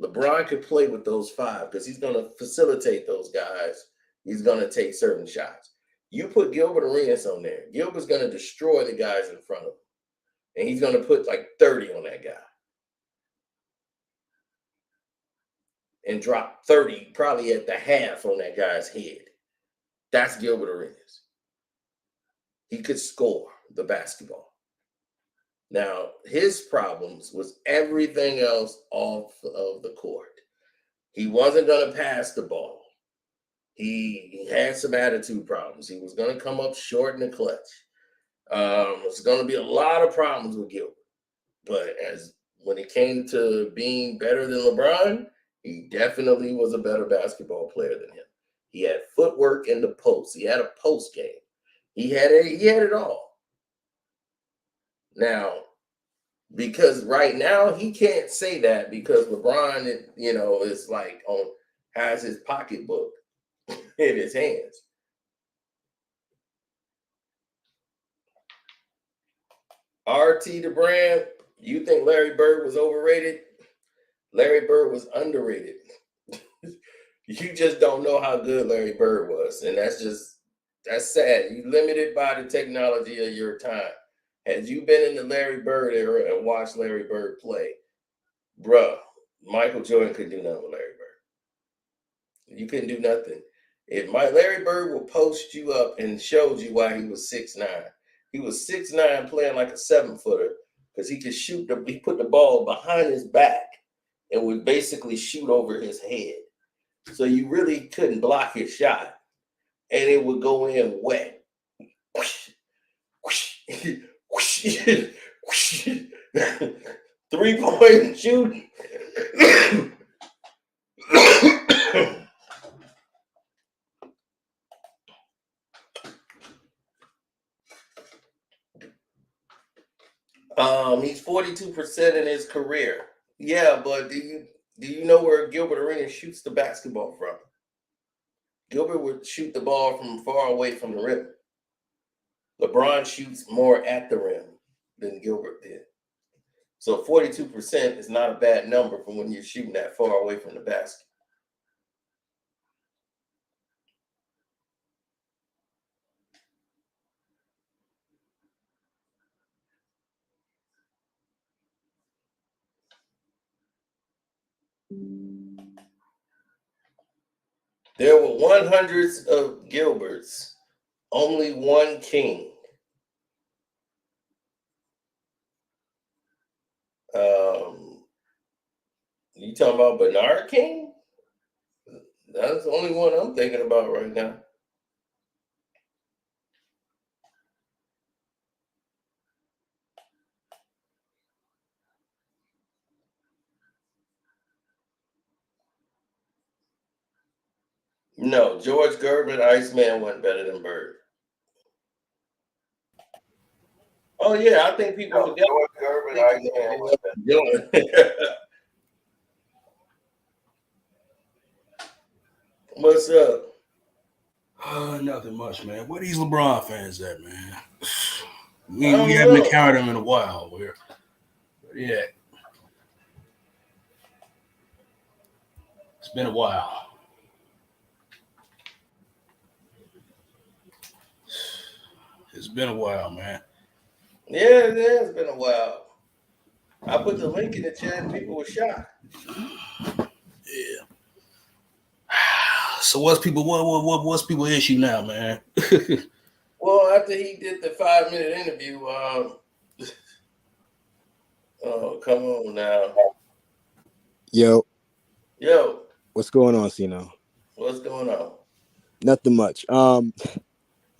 Speaker 1: LeBron could play with those 5 because he's going to facilitate those guys. He's going to take certain shots. You put Gilbert Arenas on there. Gilbert's going to destroy the guys in front of him. And he's going to put like 30 on that guy. And drop 30 probably at the half on that guy's head. That's Gilbert Arenas. He could score the basketball. Now, his problems was everything else off of the court. He wasn't going to pass the ball. He had some attitude problems. He was going to come up short in the clutch. There's going to be a lot of problems with Gilbert. But when it came to being better than LeBron, he definitely was a better basketball player than him. He had footwork in the post. He had a post game. He had it all. Now, because right now he can't say that because LeBron, is like has his pocketbook in his hands. RT the brand, you think Larry Bird was overrated? Larry Bird was underrated. You just don't know how good Larry Bird was. And that's sad. You limited by the technology of your time. Had you been in the Larry Bird era and watched Larry Bird play, bruh, Michael Jordan couldn't do nothing with Larry Bird. You couldn't do nothing. If Larry Bird will post you up and showed you why he was 6'9". He was 6'9", playing like a 7-footer because he put the ball behind his back and would basically shoot over his head. So you really couldn't block his shot. And it would go in wet. Whoosh, whoosh, whoosh, whoosh. 3-point shooting. He's 42% in his career. Yeah, but do you know where Gilbert Arenas shoots the basketball from? Gilbert would shoot the ball from far away from the rim. LeBron shoots more at the rim than Gilbert did. So 42% is not a bad number for when you're shooting that far away from the basket. There were 100s of Gilberts, only one king. You talking about Bernard King? That's the only one I'm thinking about right now. No, George Gervin, Iceman wasn't better than Bird. Oh yeah, I think people forget George Gervin, Iceman was better. What's up?
Speaker 2: Nothing much, man. Where these LeBron fans at, man? We haven't encountered them in a while. Yeah, it's been a while. It's been a while, man.
Speaker 1: Yeah, it has been a while. I put the link in the chat and people were shocked.
Speaker 2: Yeah. So what's people's issue now, man?
Speaker 1: Well, after he did the 5-minute interview, oh, come on now.
Speaker 3: Yo.
Speaker 1: What's
Speaker 3: going on, Cino?
Speaker 1: What's going on?
Speaker 3: Nothing much.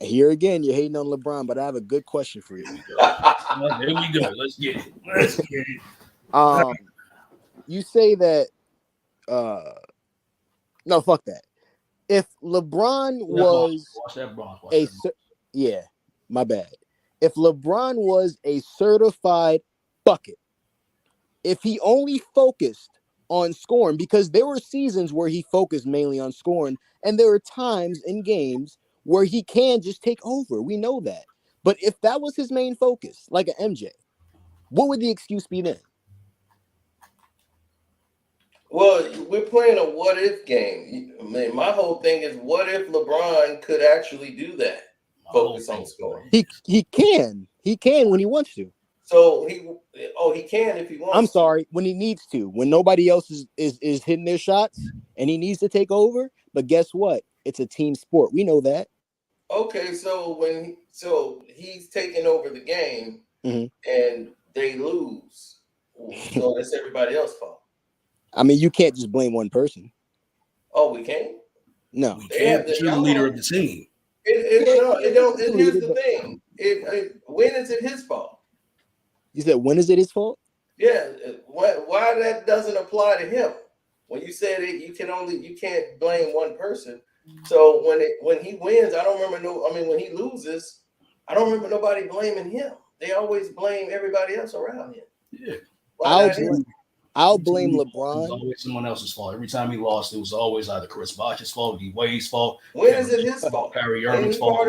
Speaker 3: Here again, you're hating on LeBron, but I have a good question for you.
Speaker 2: There we go. Let's get it.
Speaker 3: You say that no, fuck that. If LeBron was my bad. If LeBron was a certified bucket, if he only focused on scoring, because there were seasons where he focused mainly on scoring, and there are times in games where he can just take over. We know that. But if that was his main focus, like an MJ, what would the excuse be then?
Speaker 1: Well, we're playing a what-if game. I mean, my whole thing is, what if LeBron could actually do that? Focus on scoring.
Speaker 3: He can. He can when he wants to.
Speaker 1: So he can if he wants.
Speaker 3: I'm sorry, when he needs to. When nobody else is hitting their shots and he needs to take over. But guess what? It's a team sport. We know that.
Speaker 1: Okay, so he's taking over the game and they lose. So that's everybody else's fault.
Speaker 3: I mean, you can't just blame one person.
Speaker 1: Oh, we can't?
Speaker 3: No.
Speaker 2: We can't. You're the leader of the team.
Speaker 1: Here's the thing. When is it his fault?
Speaker 3: You said, when is it his fault?
Speaker 1: Yeah. Why that doesn't apply to him? When you said it, you can't blame one person. So when he wins, I don't remember when he loses, I don't remember nobody blaming him. They always blame everybody else around him.
Speaker 2: Yeah.
Speaker 3: I'll blame LeBron.
Speaker 2: It was always someone else's fault. Every time he lost, it was always either Chris Bosh's fault, D Wade's fault.
Speaker 1: When is it his fault?
Speaker 2: Kyrie Irving's fault.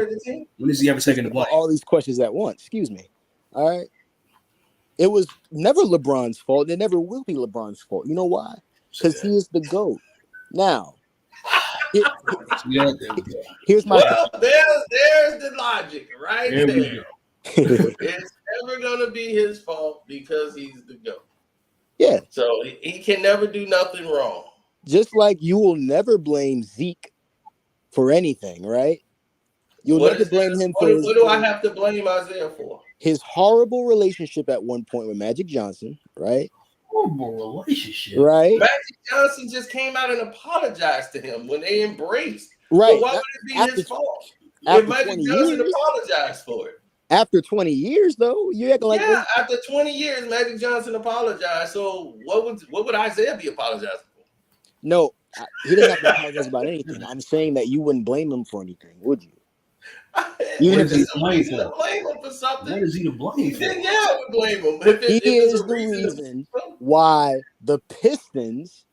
Speaker 2: When is he ever taking the blame?
Speaker 3: All these questions at once. Excuse me. All right. It was never LeBron's fault. It never will be LeBron's fault. You know why? Because he is the GOAT. Now, here's my.
Speaker 1: Well, there's the logic right there. It's never gonna be his fault because he's the GOAT.
Speaker 3: Yeah.
Speaker 1: So he can never do nothing wrong.
Speaker 3: Just like you will never blame Zeke for anything, right? You'll never blame him for.
Speaker 1: What do I have to blame Isaiah for?
Speaker 3: His horrible relationship at one point with Magic Johnson, right?
Speaker 2: Horrible relationship.
Speaker 3: Right.
Speaker 1: Magic Johnson just came out and apologized to him when they embraced.
Speaker 3: Right.
Speaker 1: So why would it be his fault? If Magic Johnson apologized for it.
Speaker 3: After 20 years, though, you acting like
Speaker 1: after 20 years, Magic Johnson apologized. So what would Isaiah be apologizing for?
Speaker 3: No, he doesn't have to apologize about anything. I'm saying that you wouldn't blame him for anything, would you?
Speaker 2: Even if he's blame
Speaker 1: him for something.
Speaker 2: What is he to blame for?
Speaker 1: Then I would blame him.
Speaker 3: He is the reason why the Pistons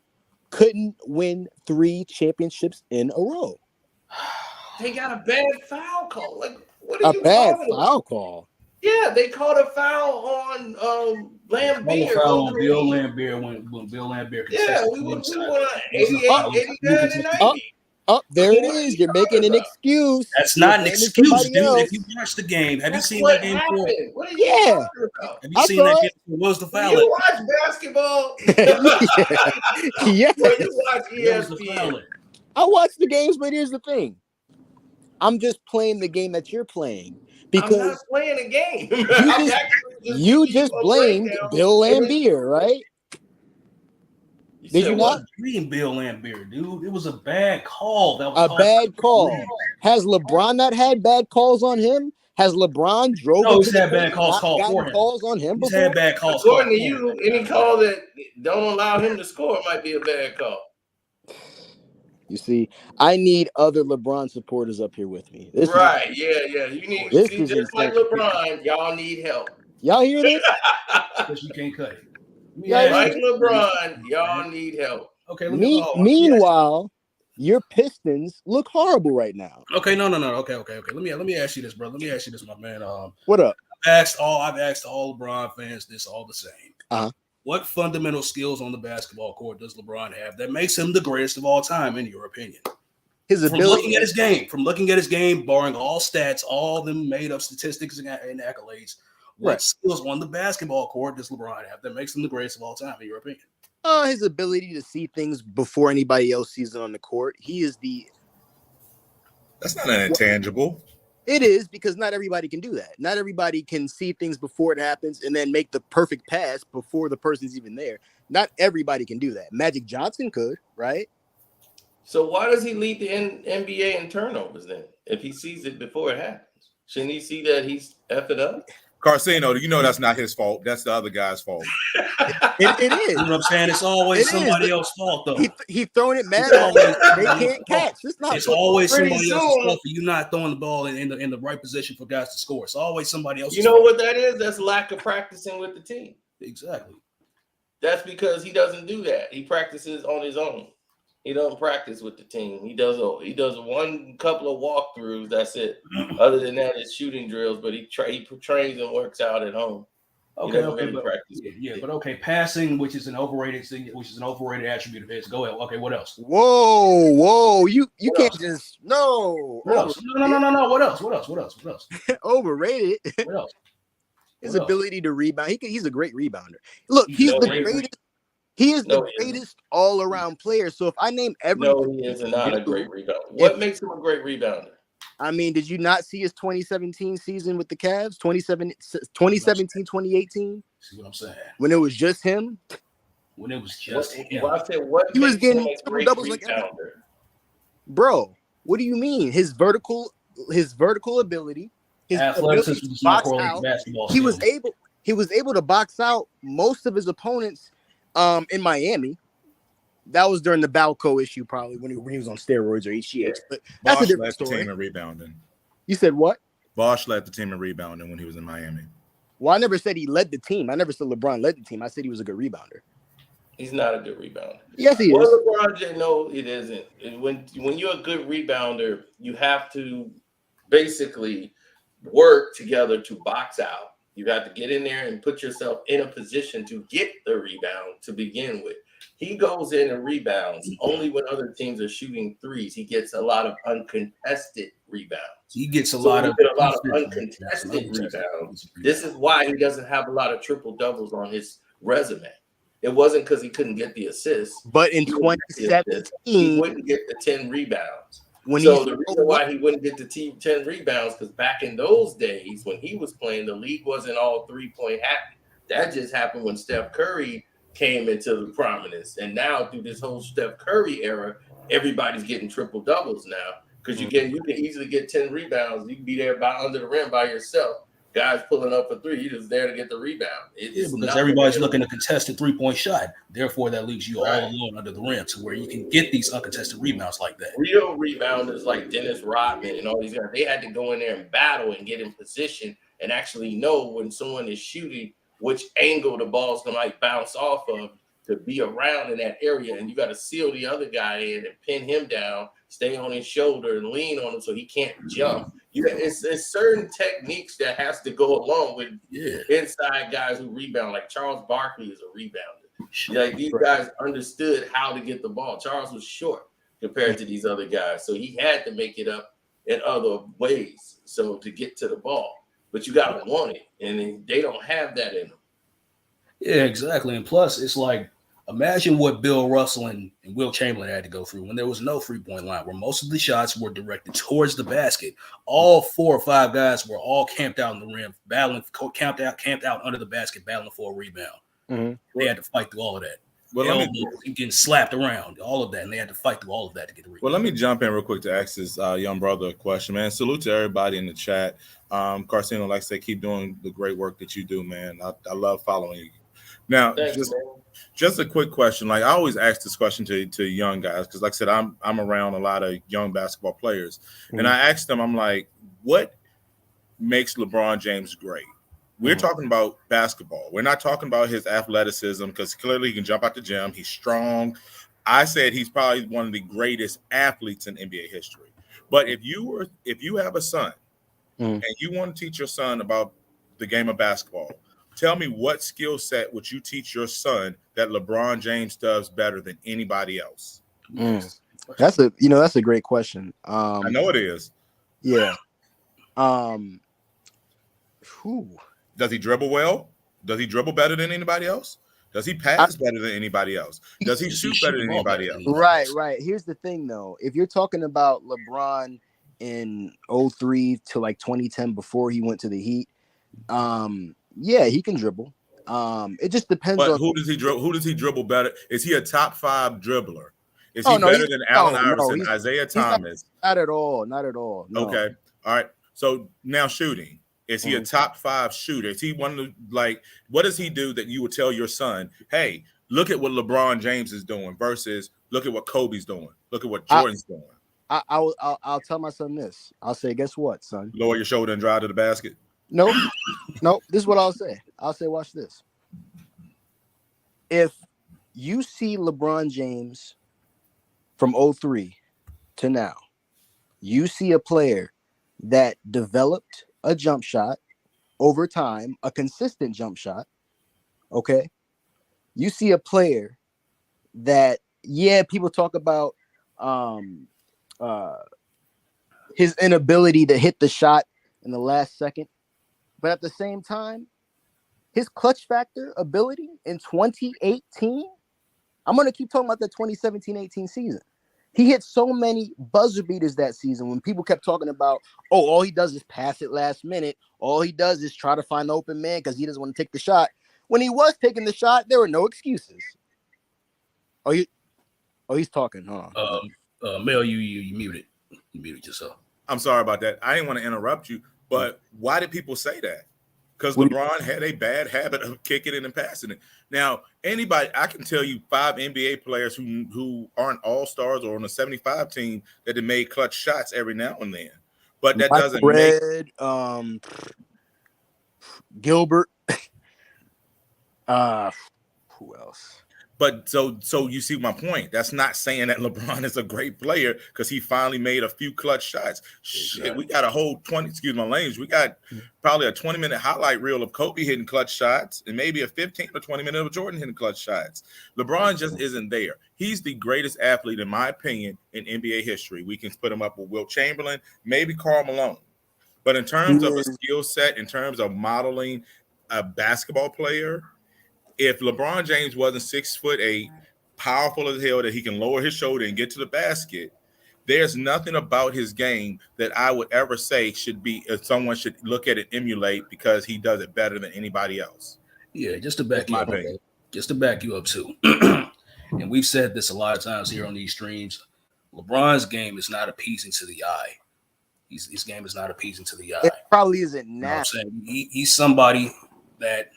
Speaker 3: couldn't win 3 championships in a row.
Speaker 1: They got a bad foul call. Like, what
Speaker 3: are you bad foul call?
Speaker 1: Yeah, they called a foul on Lambert.
Speaker 2: Foul on Bill Lambert when Bill Lambert.
Speaker 1: Yeah, we won 89 and 90.
Speaker 3: Oh, there it is. You're making an excuse.
Speaker 2: That's
Speaker 3: You're
Speaker 2: not an
Speaker 3: blaming
Speaker 2: excuse,
Speaker 3: somebody
Speaker 2: dude. If
Speaker 3: else.
Speaker 2: you watch the game, have you
Speaker 1: That's
Speaker 2: seen
Speaker 1: what
Speaker 2: that game before?
Speaker 1: happened. What are you
Speaker 3: Yeah,
Speaker 1: talking about?
Speaker 2: Have you
Speaker 3: I
Speaker 2: seen
Speaker 3: saw
Speaker 2: that
Speaker 3: it.
Speaker 2: game before? What was the
Speaker 1: When
Speaker 2: foul?
Speaker 1: you watch basketball,
Speaker 3: Yeah.
Speaker 1: when you watch
Speaker 2: What was the
Speaker 1: ESPN,
Speaker 2: foul?
Speaker 3: I watch the games, but here's the thing. I'm just playing the game that you're playing
Speaker 1: I'm not
Speaker 3: because
Speaker 1: playing a game.
Speaker 3: you
Speaker 1: I'm
Speaker 3: just
Speaker 1: actually just
Speaker 3: you
Speaker 1: giving you
Speaker 3: just
Speaker 1: a
Speaker 3: blamed
Speaker 1: breakdown.
Speaker 3: Bill
Speaker 1: And then
Speaker 3: Lambier, right?
Speaker 1: you
Speaker 3: Did
Speaker 1: said
Speaker 3: you
Speaker 1: what?
Speaker 3: not?
Speaker 2: Green Bill Lambier, dude. It was a bad call. That was
Speaker 3: A
Speaker 2: called.
Speaker 3: bad call. Has LeBron not had bad calls on him? Has LeBron drove
Speaker 2: No,
Speaker 3: into
Speaker 2: he's
Speaker 3: the
Speaker 2: had
Speaker 3: paint
Speaker 2: bad
Speaker 3: and
Speaker 2: calls
Speaker 3: not
Speaker 2: called
Speaker 3: gotten
Speaker 2: for him.
Speaker 3: calls on him
Speaker 2: He's
Speaker 3: before?
Speaker 2: had bad calls
Speaker 1: According
Speaker 2: called
Speaker 1: to
Speaker 2: for him.
Speaker 1: you, any call that don't allow him to score might be a bad call.
Speaker 3: You see, I need other LeBron supporters up here with me.
Speaker 1: Right? Yeah. You need
Speaker 3: This
Speaker 1: see
Speaker 3: is
Speaker 1: just like
Speaker 3: insane.
Speaker 1: LeBron, y'all need help.
Speaker 3: Y'all hear this?
Speaker 2: Because you can't cut it. Let me
Speaker 3: Yeah,
Speaker 2: ask
Speaker 1: Like
Speaker 2: you-
Speaker 1: LeBron, y'all need help.
Speaker 2: Okay, let me.
Speaker 3: Meanwhile, your Pistons look horrible right now.
Speaker 2: Okay, no. Okay. Let me ask you this, bro. Let me ask you this, my man.
Speaker 3: What up?
Speaker 2: I've asked all LeBron fans this all the same.
Speaker 3: Uh-huh.
Speaker 2: What fundamental skills on the basketball court does LeBron have that makes him the greatest of all time, in your opinion?
Speaker 3: His
Speaker 2: From
Speaker 3: ability.
Speaker 2: looking at his game, barring all stats, all them made up statistics and accolades, what
Speaker 3: Right.
Speaker 2: skills on the basketball court does LeBron have that makes him the greatest of all time, in your opinion?
Speaker 3: His ability to see things before anybody else sees it on the court. He is the.
Speaker 4: That's not an intangible.
Speaker 3: It is because not everybody can do that. Not everybody can see things before it happens and then make the perfect pass before the person's even there. Not everybody can do that. Magic Johnson could, right?
Speaker 1: So why does he lead the NBA in turnovers then? If he sees it before it happens, shouldn't he see that he's effing up?
Speaker 4: Carcino, you know that's not his fault. That's the other guy's fault.
Speaker 3: It is.
Speaker 2: You know what I'm saying? It's always
Speaker 3: It
Speaker 2: somebody
Speaker 3: is.
Speaker 2: else's fault, though.
Speaker 3: He throwing it mad.
Speaker 2: It's always
Speaker 3: They
Speaker 2: somebody
Speaker 3: can't
Speaker 2: else's
Speaker 3: catch.
Speaker 2: fault.
Speaker 3: It's not.
Speaker 2: It's always
Speaker 1: Pretty
Speaker 2: somebody else's
Speaker 1: soon-
Speaker 2: fault for you not throwing the ball in the right position for guys to score. It's always somebody else's
Speaker 1: You know
Speaker 2: fault.
Speaker 1: what that is? That's lack of practicing with the team.
Speaker 2: Exactly.
Speaker 1: That's because he doesn't do that. He practices on his own. He doesn't practice with the team. He does one couple of walkthroughs. That's it. Other than that, it's shooting drills. But he trains and works out at home.
Speaker 2: Okay,
Speaker 1: really
Speaker 2: but
Speaker 1: practice.
Speaker 2: but okay, passing, which is an overrated thing, which is an overrated attribute of his. Go ahead. Okay, what else?
Speaker 3: Whoa! You
Speaker 2: What
Speaker 3: can't
Speaker 2: else?
Speaker 3: just no.
Speaker 2: What else? No. What else?
Speaker 3: Overrated.
Speaker 2: What else?
Speaker 3: His
Speaker 2: What else?
Speaker 3: ability to rebound. He's a great rebounder. Look,
Speaker 2: He's
Speaker 3: he's
Speaker 1: a
Speaker 3: the
Speaker 1: great
Speaker 3: greatest. He is
Speaker 1: No,
Speaker 3: the
Speaker 1: he isn't.
Speaker 3: greatest all-around player. So if I name every,
Speaker 1: No, he is not a great rebounder. What makes him a great rebounder?
Speaker 3: I mean, did you not see his 2017 season with the Cavs? 2017, 2018,
Speaker 2: See what I'm saying?
Speaker 3: when it was just him.
Speaker 2: When it was just him.
Speaker 1: I said, what
Speaker 3: He was
Speaker 1: makes him
Speaker 3: getting
Speaker 1: a great
Speaker 3: triple-doubles like every-
Speaker 1: rebounder?
Speaker 3: Bro, what do you mean? His vertical ability, his
Speaker 2: Athleticism
Speaker 3: ability
Speaker 2: does
Speaker 3: to
Speaker 2: not
Speaker 3: box
Speaker 2: correlate
Speaker 3: out.
Speaker 2: to basketball
Speaker 3: He was
Speaker 2: skills.
Speaker 3: able to box out most of his opponents in Miami. That was during the Balco issue, probably when he was on steroids or HGH. But that's a
Speaker 4: Bosh
Speaker 3: different
Speaker 4: led the
Speaker 3: story.
Speaker 4: team in rebounding.
Speaker 3: You said what?
Speaker 4: Bosh led the team in rebounding when he was in Miami.
Speaker 3: Well, I never said he led the team. I never said LeBron led the team. I said he was a good rebounder.
Speaker 1: He's not a good rebounder.
Speaker 3: Yes, he
Speaker 1: Well,
Speaker 3: is.
Speaker 1: LeBron James, no, it isn't. And when you're a good rebounder, you have to basically work together to box out. You have to get in there and put yourself in a position to get the rebound to begin with. He goes in and rebounds only when other teams are shooting threes. He gets a lot of uncontested rebounds.
Speaker 2: He gets a
Speaker 1: So
Speaker 2: lot
Speaker 1: he
Speaker 2: of
Speaker 1: get a lot of uncontested rebounds. This is why he doesn't have a lot of triple doubles on his resume. It wasn't because he couldn't get the assists.
Speaker 3: But in
Speaker 1: He wouldn't get the assists. He
Speaker 3: 2017,
Speaker 1: wouldn't get the 10 rebounds.
Speaker 3: when
Speaker 1: So
Speaker 3: he's
Speaker 1: the reason why he wouldn't get the 10 rebounds, because back in those days when he was playing, the league wasn't all 3-point happy. That just happened when Steph Curry came into the prominence. And now through this whole Steph Curry era, everybody's getting triple doubles now. Because you can easily get 10 rebounds. You can be there under the rim by yourself. Guys pulling up for three, you're just there to get the rebound.
Speaker 2: Because everybody's looking to contest a 3-point shot. Therefore, that leaves you all alone under the rim to where you can get these uncontested rebounds like that.
Speaker 1: Real rebounders like Dennis Rodman and all these guys, they had to go in there and battle and get in position and actually know when someone is shooting which angle the ball's gonna like bounce off of to be around in that area. And you got to seal the other guy in and pin him down, stay on his shoulder and lean on him so he can't jump. It's certain techniques that has to go along with inside guys who rebound. Like Charles Barkley is a rebounder. Like these guys understood how to get the ball. Charles was short, compared to these other guys. So he had to make it up in other ways. So to get to the ball, but you got to want it, and they don't have that in them.
Speaker 2: Yeah, exactly. And plus, it's like, imagine what Bill Russell and Will Chamberlain had to go through when there was no 3-point line, where most of the shots were directed towards the basket. All 4 or 5 guys were all camped out in the rim, battling, camped out under the basket, battling for a rebound.
Speaker 3: Mm-hmm.
Speaker 2: They had to fight through all of that.
Speaker 4: Well,
Speaker 2: Getting slapped around, all of that, and they had to fight through all of that to get the rebound.
Speaker 4: Well, let me jump in real quick to ask this young brother a question, man. Salute to everybody in the chat. Carcino, like I say, keep doing the great work that you do, man. I love following you. Now, just a quick question. Like, I always ask this question to young guys because, like I said, I'm around a lot of young basketball players, and I ask them, I'm like, what makes LeBron James great? We're talking about basketball. We're not talking about his athleticism because clearly he can jump out the gym. He's strong. I said he's probably one of the greatest athletes in NBA history. But if you have a son and you want to teach your son about the game of basketball, tell me what skill set would you teach your son that LeBron James does better than anybody else?
Speaker 3: That's a great question.
Speaker 4: I know it is.
Speaker 3: Yeah.
Speaker 4: Does he dribble well? Does he dribble better than anybody else? Does he pass better than anybody else? Does he shoot better than anybody else?
Speaker 3: Right. Here's the thing, though. If you're talking about LeBron in 2003 to like 2010 before he went to the Heat, yeah, he can dribble. It just depends on
Speaker 4: who does he dribble. Who does he dribble better? Is he a top 5 dribbler? Is he better than Allen Iverson, Isaiah Thomas?
Speaker 3: Not at all. No.
Speaker 4: Okay. All right. So now shooting. Is he a top 5 shooter? Is he one of the, like, what does he do that you would tell your son, hey, look at what LeBron James is doing versus look at what Kobe's doing. Look at what Jordan's doing.
Speaker 3: I'll tell my son this. I'll say, guess what, son?
Speaker 4: Lower your shoulder and drive to the basket.
Speaker 3: Nope. This is what I'll say. I'll say, watch this. If you see LeBron James from 2003 to now, you see a player that developed a jump shot over time, a consistent jump shot. Okay. You see a player that, people talk about his inability to hit the shot in the last second. But at the same time, his clutch factor ability in 2018, I'm going to keep talking about the 2017-18 season. He hit so many buzzer beaters that season when people kept talking about, all he does is pass it last minute. All he does is try to find the open man because he doesn't want to take the shot. When he was taking the shot, there were no excuses. He's talking, huh?
Speaker 2: Mel, you muted. You muted yourself.
Speaker 4: I'm sorry about that. I didn't want to interrupt you, but why did people say that? Because LeBron had a bad habit of kicking it and passing it. Now, I can tell you 5 NBA players who aren't all-stars or on a 75 team that have made clutch shots every now and then. But that doesn't make
Speaker 3: Gilbert. Who else?
Speaker 4: But so you see my point. That's not saying that LeBron is a great player because he finally made a few clutch shots. Shit, we got a whole 20, excuse my language. We got probably a 20-minute highlight reel of Kobe hitting clutch shots and maybe a 15 or 20-minute of Jordan hitting clutch shots. LeBron just isn't there. He's the greatest athlete, in my opinion, in NBA history. We can put him up with Wilt Chamberlain, maybe Karl Malone. But in terms of a skill set, in terms of modeling a basketball player, if LeBron James wasn't 6'8", powerful as hell, that he can lower his shoulder and get to the basket, there's nothing about his game that I would ever say someone should look at and emulate because he does it better than anybody else.
Speaker 2: Yeah, just to back you up too. And we've said this a lot of times here on these streams. LeBron's game is not appeasing to the eye. His game is not appeasing to the eye.
Speaker 3: It probably isn't now.
Speaker 2: You know what I'm saying? He's somebody that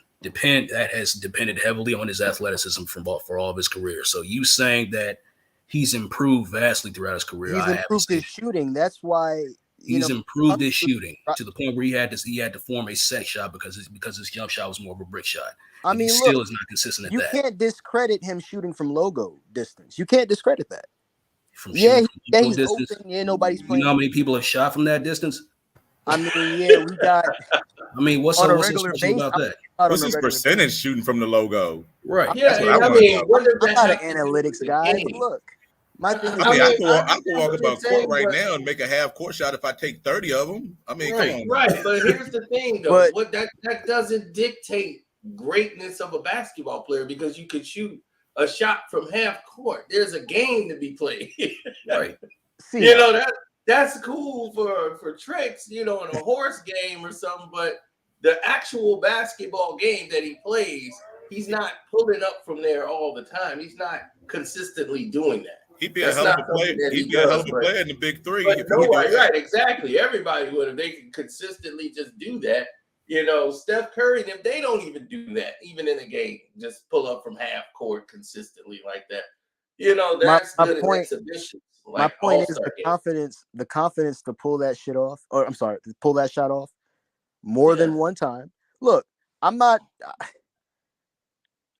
Speaker 2: has depended heavily on his athleticism for all of his career. So you saying that he's improved vastly throughout his career.
Speaker 3: He's improved his shooting. That's why
Speaker 2: he's improved his shooting to the point where he had to form a set shot because his jump shot was more of a brick shot. I mean, he still is not consistent at that.
Speaker 3: You can't discredit him shooting from logo distance. You can't discredit that.
Speaker 2: He's
Speaker 3: distance. Open. Nobody's playing.
Speaker 2: You know how many people have shot from that distance?
Speaker 3: I mean, we got.
Speaker 2: I mean, what's so special about that?
Speaker 4: What's his percentage shooting from the logo?
Speaker 2: Right.
Speaker 3: Yeah,
Speaker 1: I mean,
Speaker 3: I'm not an analytics guy. Look, My thing is,
Speaker 4: I can walk
Speaker 1: what
Speaker 4: about
Speaker 1: you're
Speaker 4: court
Speaker 1: saying,
Speaker 4: right
Speaker 1: but-
Speaker 4: now and make a half court shot if I take 30 of them. I mean, come on.
Speaker 1: Right. But here's the thing, though.
Speaker 3: But-
Speaker 1: What that doesn't dictate greatness of a basketball player because you could shoot a shot from half court. There's a game to be played.
Speaker 2: Right.
Speaker 3: see,
Speaker 1: You know, that's cool for tricks, you know, in a horse game or something, but the actual basketball game that he plays, he's not pulling up from there all the time. He's not consistently doing that.
Speaker 4: He'd be
Speaker 1: That's
Speaker 4: a hell of
Speaker 1: not
Speaker 4: a player.
Speaker 1: something that
Speaker 4: He'd
Speaker 1: he
Speaker 4: be a hell
Speaker 1: does,
Speaker 4: of a
Speaker 1: but-
Speaker 4: player in the big three.
Speaker 1: But
Speaker 4: If he could do
Speaker 1: nobody,
Speaker 4: that.
Speaker 1: right, exactly. Everybody would if they could consistently just do that. You know, Steph Curry, if they don't even do that, even in a game, just pull up from half court consistently like that. You know, that's
Speaker 3: My
Speaker 1: good
Speaker 3: point-
Speaker 1: in exhibitions.
Speaker 3: my
Speaker 1: Like
Speaker 3: point is
Speaker 1: All-Star
Speaker 3: the confidence to pull that shit off, or I'm sorry, to pull that shot off more than one time. Look, I'm not.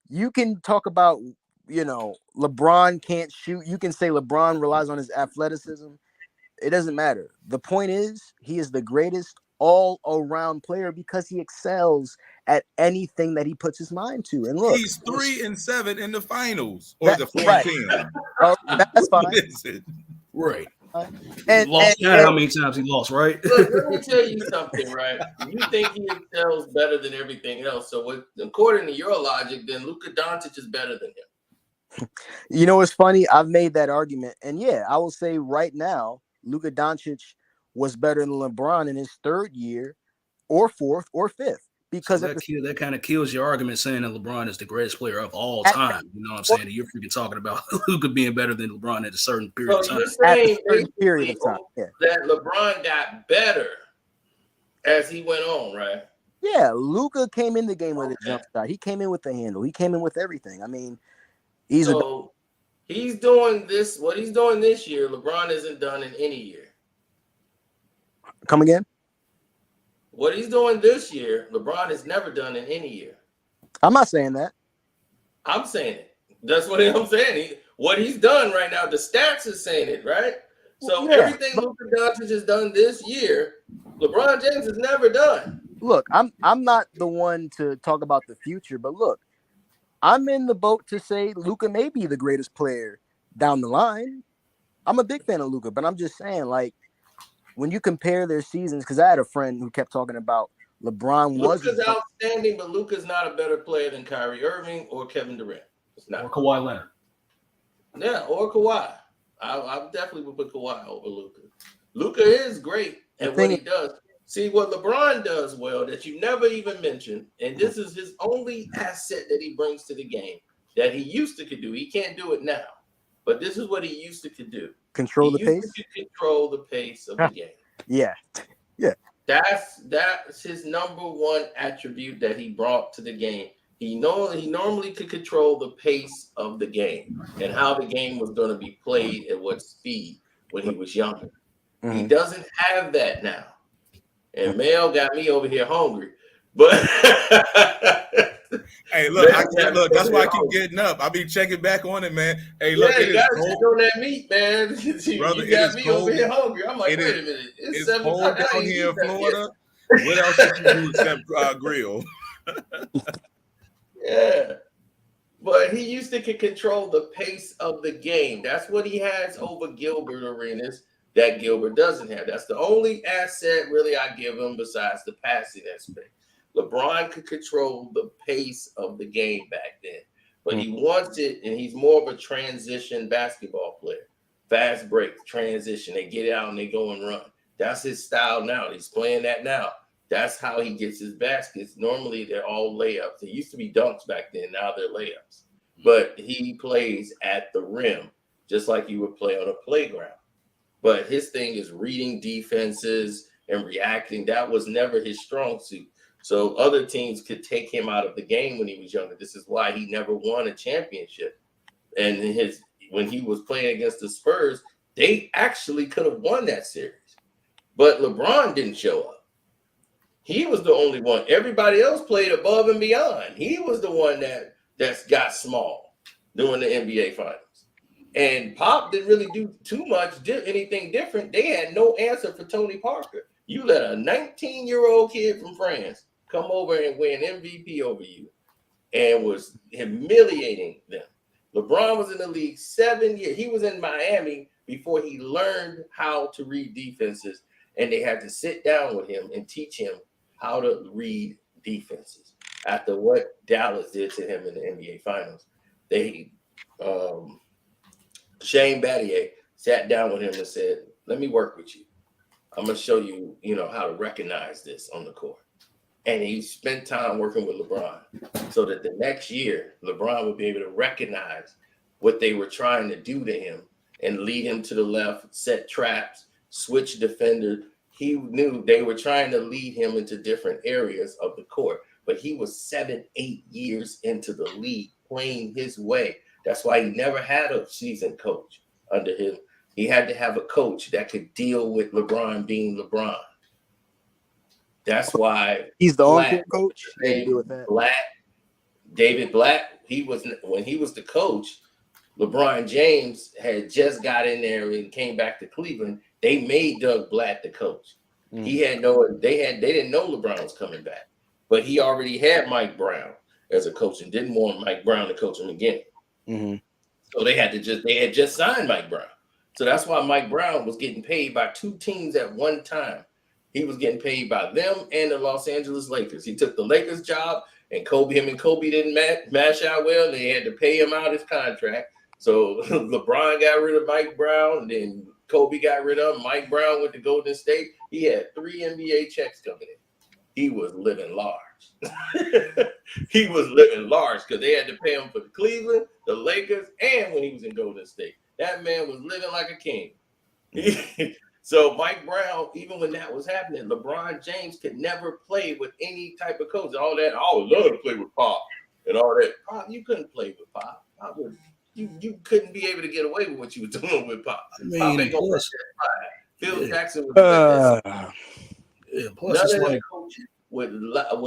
Speaker 3: You can talk about, you know, LeBron can't shoot. You can say LeBron relies on his athleticism. It doesn't matter. The point is, he is the greatest all-around player because he excels at anything that he puts his mind to. And look,
Speaker 4: He's 3-7 in the finals, or is it 4-10?
Speaker 3: That's fine.
Speaker 4: What is it?
Speaker 2: Right.
Speaker 3: And,
Speaker 2: Lost count how many times he lost, right?
Speaker 1: Look, let me tell you something, right? You think he excels better than everything else. So, according to your logic, then Luka Doncic is better than him.
Speaker 3: you know what's funny? I've made that argument, and yeah, I will say right now, Luka Doncic was better than LeBron in his third year, or fourth, or fifth. Because
Speaker 2: So that kind of kills your argument saying that LeBron is the greatest player of all time. You know what I'm saying? That you're freaking talking about Luka being better than LeBron at a certain period of
Speaker 1: So
Speaker 2: time.
Speaker 1: you're saying
Speaker 3: At a certain period of time, yeah.
Speaker 1: that LeBron got better as he went on, right?
Speaker 3: Yeah, Luka came in the game with a jump shot. He came in with the handle. He came in with everything. I mean, he's
Speaker 1: doing this. What he's doing this year, LeBron isn't done in any year.
Speaker 3: come again.
Speaker 1: What he's doing this year, LeBron has never done in any year.
Speaker 3: I'm not saying that.
Speaker 1: I'm saying it. That's what I'm saying. What he's done right now, the stats is saying it, right? So
Speaker 3: Yeah.
Speaker 1: everything Luka Doncic has done this year, LeBron James has never done.
Speaker 3: Look, I'm not the one to talk about the future, but look, I'm in the boat to say Luka may be the greatest player down the line. I'm a big fan of Luka, but I'm just saying, like, when you compare their seasons, because I had a friend who kept talking about LeBron was
Speaker 1: Luka's outstanding, but Luka's not a better player than Kyrie Irving or Kevin Durant. It's not.
Speaker 2: Or Kawhi Leonard.
Speaker 1: Yeah, or Kawhi. I definitely would put Kawhi over Luka. Luka is great at what he does. See, what LeBron does well that you never even mentioned, and this is his only asset that he brings to the game that he used to could do. He can't do it now, but this is what he used to could do.
Speaker 3: control the pace.
Speaker 1: Control the pace of the game.
Speaker 3: Yeah.
Speaker 1: That's his number one attribute that he brought to the game. He normally could control the pace of the game and how the game was going to be played at what speed when he was younger.
Speaker 3: Mm-hmm.
Speaker 1: He doesn't have that now. And Mel got me over here hungry. But
Speaker 4: hey, look, that's why I keep getting up. I be checking back on it, man. Hey, look,
Speaker 1: you got to check on that meat, man.
Speaker 4: Brother,
Speaker 1: you got me over here hungry. I'm like, wait a minute.
Speaker 4: It's cold down here in Florida. What else did you do except grill?
Speaker 1: Yeah. But he used to control the pace of the game. That's what he has over Gilbert Arenas that Gilbert doesn't have. That's the only asset really I give him besides the passing aspect. LeBron could control the pace of the game back then, but he wants it, and he's more of a transition basketball player. Fast break, transition. They get out and they go and run. That's his style now. He's playing that now. That's how he gets his baskets. Normally, they're all layups. It used to be dunks back then. Now they're layups. But he plays at the rim, just like you would play on a playground. But his thing is reading defenses and reacting. That was never his strong suit. So other teams could take him out of the game when he was younger. This is why he never won a championship. And when he was playing against the Spurs, they actually could have won that series. But LeBron didn't show up. He was the only one. Everybody else played above and beyond. He was the one that's got small during the NBA Finals. And Pop didn't really do too much, anything different. They had no answer for Tony Parker. You let a 19-year-old kid from France come over and win MVP over you and was humiliating them. LeBron was in the league 7 years. He was in Miami before he learned how to read defenses, and they had to sit down with him and teach him how to read defenses. After what Dallas did to him in the NBA Finals, Shane Battier sat down with him and said, "Let me work with you. I'm gonna show you, how to recognize this on the court." And he spent time working with LeBron so that the next year, LeBron would be able to recognize what they were trying to do to him and lead him to the left, set traps, switch defenders. He knew they were trying to lead him into different areas of the court, but he was 7-8 years into the league playing his way. That's why he never had a seasoned coach under him. He had to have a coach that could deal with LeBron being LeBron. That's why
Speaker 3: he's the on-court coach. Deal with that.
Speaker 1: David Black, when he was the coach, LeBron James had just got in there and came back to Cleveland. They made Doug Black the coach. They didn't know LeBron was coming back, but he already had Mike Brown as a coach and didn't want Mike Brown to coach him again. So they had just signed Mike Brown. So that's why Mike Brown was getting paid by two teams at one time. He was getting paid by them and the Los Angeles Lakers. He took the Lakers job, and him and Kobe didn't mash out well. They had to pay him out his contract. So LeBron got rid of Mike Brown, and then Kobe got rid of him. Mike Brown went to Golden State. He had 3 NBA checks coming in. He was living large. He was living large because they had to pay him for the Cleveland, the Lakers, and when he was in Golden State. That man was living like a king. So Mike Brown, even when that was happening, LeBron James could never play with any type of coach. All that, I would love to play with Pop and all that. Pop, you couldn't play with Pop. You couldn't be able to get away with what you were doing with Pop. Pop ain't gonna Phil Jackson was none of the coaches would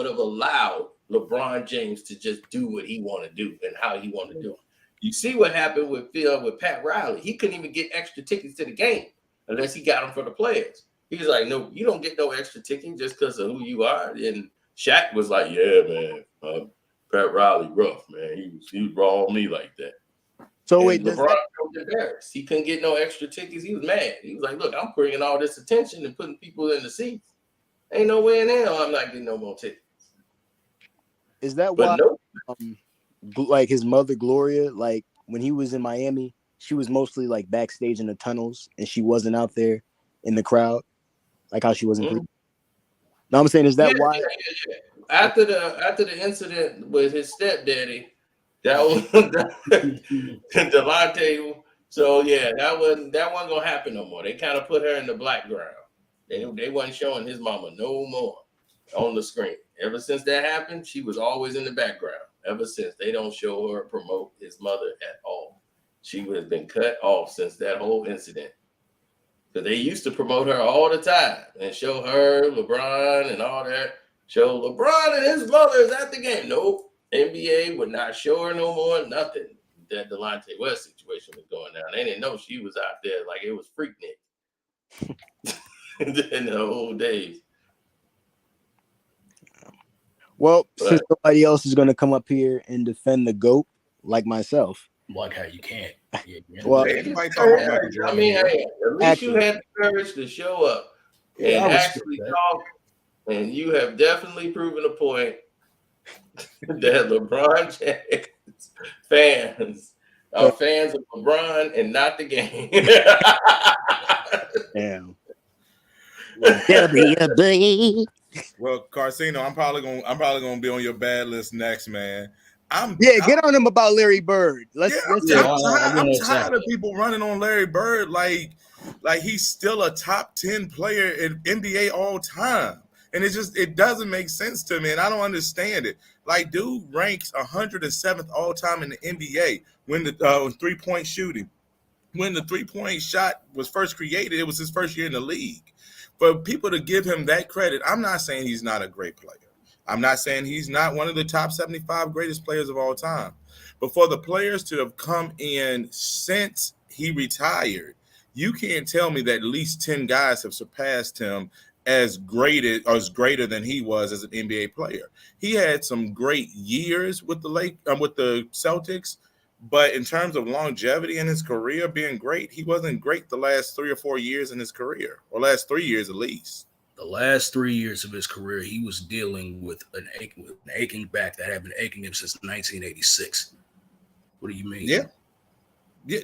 Speaker 1: have allowed LeBron James to just do what he want to do and how he want to do it. You see what happened with Pat Riley. He couldn't even get extra tickets to the game unless he got them for the players. He was like, no, you don't get no extra ticket just because of who you are. And Shaq was like, yeah, man, Pat Riley rough, man. He was raw on me like that.
Speaker 3: So
Speaker 1: and
Speaker 3: wait,
Speaker 1: LeBron was embarrassed. He couldn't get no extra tickets. He was mad. He was like, look, I'm bringing all this attention and putting people in the seats. Ain't no way in hell I'm not getting no more tickets.
Speaker 3: Is that why, like his mother, Gloria, like when he was in Miami, she was mostly like backstage in the tunnels and she wasn't out there in the crowd, like how she wasn't. No, I'm saying, is that why?
Speaker 1: Yeah. After the incident with his stepdaddy, that was Delonte. So yeah, that wasn't gonna happen no more. They kind of put her in the background. They wasn't showing his mama no more on the screen. Ever since that happened, she was always in the background. Ever since, they don't show her promote his mother at all. She has been cut off since that whole incident. Because they used to promote her all the time and show her, LeBron, and all that. Show LeBron and his mother is at the game. Nope. NBA would not show her no more, nothing. That Delonte West situation was going down. They didn't know she was out there like it was Freaknik in the old days.
Speaker 3: Well, since somebody else is going to come up here and defend the GOAT, like myself.
Speaker 2: Like how you can't.
Speaker 3: Well,
Speaker 1: at least you had the courage to show up and actually talk. And you have definitely proven a point that LeBron James fans are fans of LeBron and not the game.
Speaker 3: Damn.
Speaker 4: Well, Carcino, I'm probably gonna be on your bad list next, man.
Speaker 3: Get on him about Larry Bird. I'm
Speaker 4: tired of people running on Larry Bird like he's still a top 10 player in NBA all time. And it doesn't make sense to me, and I don't understand it. Like, dude ranks 107th all time in the NBA when the 3-point shooting. When the 3-point shot was first created, it was his first year in the league. For people to give him that credit, I'm not saying he's not a great player. I'm not saying he's not one of the top 75 greatest players of all time. But for the players to have come in since he retired, you can't tell me that at least 10 guys have surpassed him as greater than he was as an NBA player. He had some great years with the Celtics, But in terms of longevity in his career being great, he wasn't great the last 3 or 4 years in his career, or last 3 years at least.
Speaker 2: The last 3 years of his career, he was dealing with an aching back that had been aching him since 1986. What do you mean?
Speaker 4: Yeah.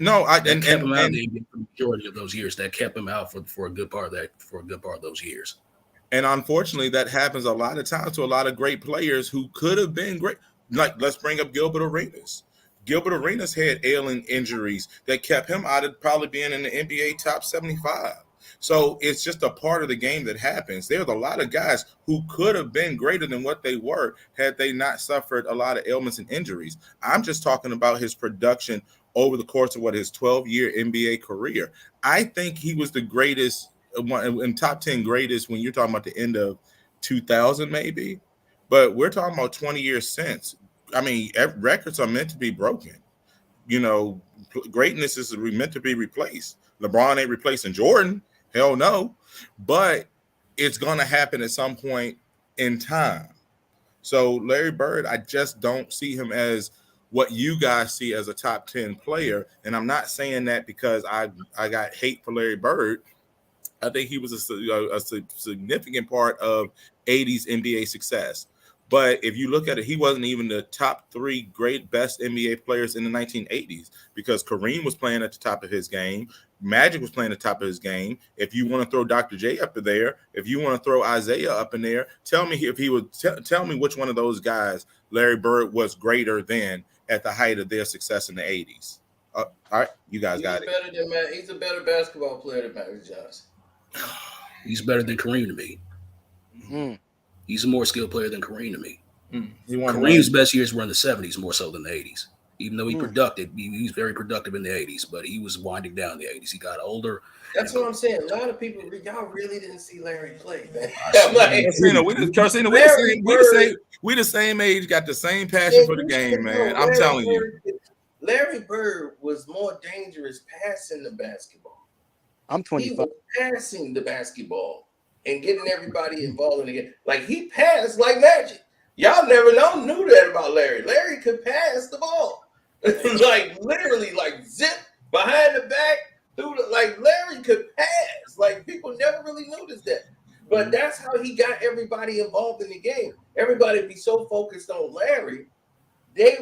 Speaker 4: No,
Speaker 2: kept him out the majority of those years. That kept him out for a good part of those years.
Speaker 4: And unfortunately, that happens a lot of times to a lot of great players who could have been great. Like, let's bring up Gilbert Arenas. Gilbert Arenas had ailing injuries that kept him out of probably being in the NBA top 75. So it's just a part of the game that happens. There's a lot of guys who could have been greater than what they were had they not suffered a lot of ailments and injuries. I'm just talking about his production over the course of his 12-year NBA career. I think he was the greatest, in top 10 greatest when you're talking about the end of 2000 maybe. But we're talking about 20 years since. I mean, records are meant to be broken. You know, greatness is meant to be replaced. LeBron ain't replacing Jordan. Hell no. But it's going to happen at some point in time. So Larry Bird, I just don't see him as what you guys see as a top 10 player. And I'm not saying that because I got hate for Larry Bird. I think he was a significant part of 80s NBA success. But if you look at it, he wasn't even the top 3 great best NBA players in the 1980s because Kareem was playing at the top of his game. Magic was playing at the top of his game. If you want to throw Dr. J up in there, if you want to throw Isaiah up in there, tell me if he would tell me which one of those guys Larry Bird was greater than at the height of their success in the 80s. All right, you guys got it.
Speaker 1: He's a better basketball player than Magic Johnson.
Speaker 2: He's better than Kareem to me. He's a more skilled player than Kareem to me. Kareem's best years were in the 70s more so than the 80s. Even though he was very productive in the 80s, but he was winding down in the 80s. He got older.
Speaker 1: That's what I'm saying. A lot of people, y'all really didn't see Larry play, man.
Speaker 4: We the same age, got the same passion for the game, man. I'm telling you.
Speaker 1: Larry Bird was more dangerous passing the basketball.
Speaker 3: I'm 25.
Speaker 1: He was passing the basketball and getting everybody involved in the game. Like, he passed like magic. Y'all never knew that about Larry. Larry could pass the ball. Like, literally, like, zip behind the back. Larry could pass. Like, people never really noticed that. But that's how he got everybody involved in the game. Everybody would be so focused on Larry, they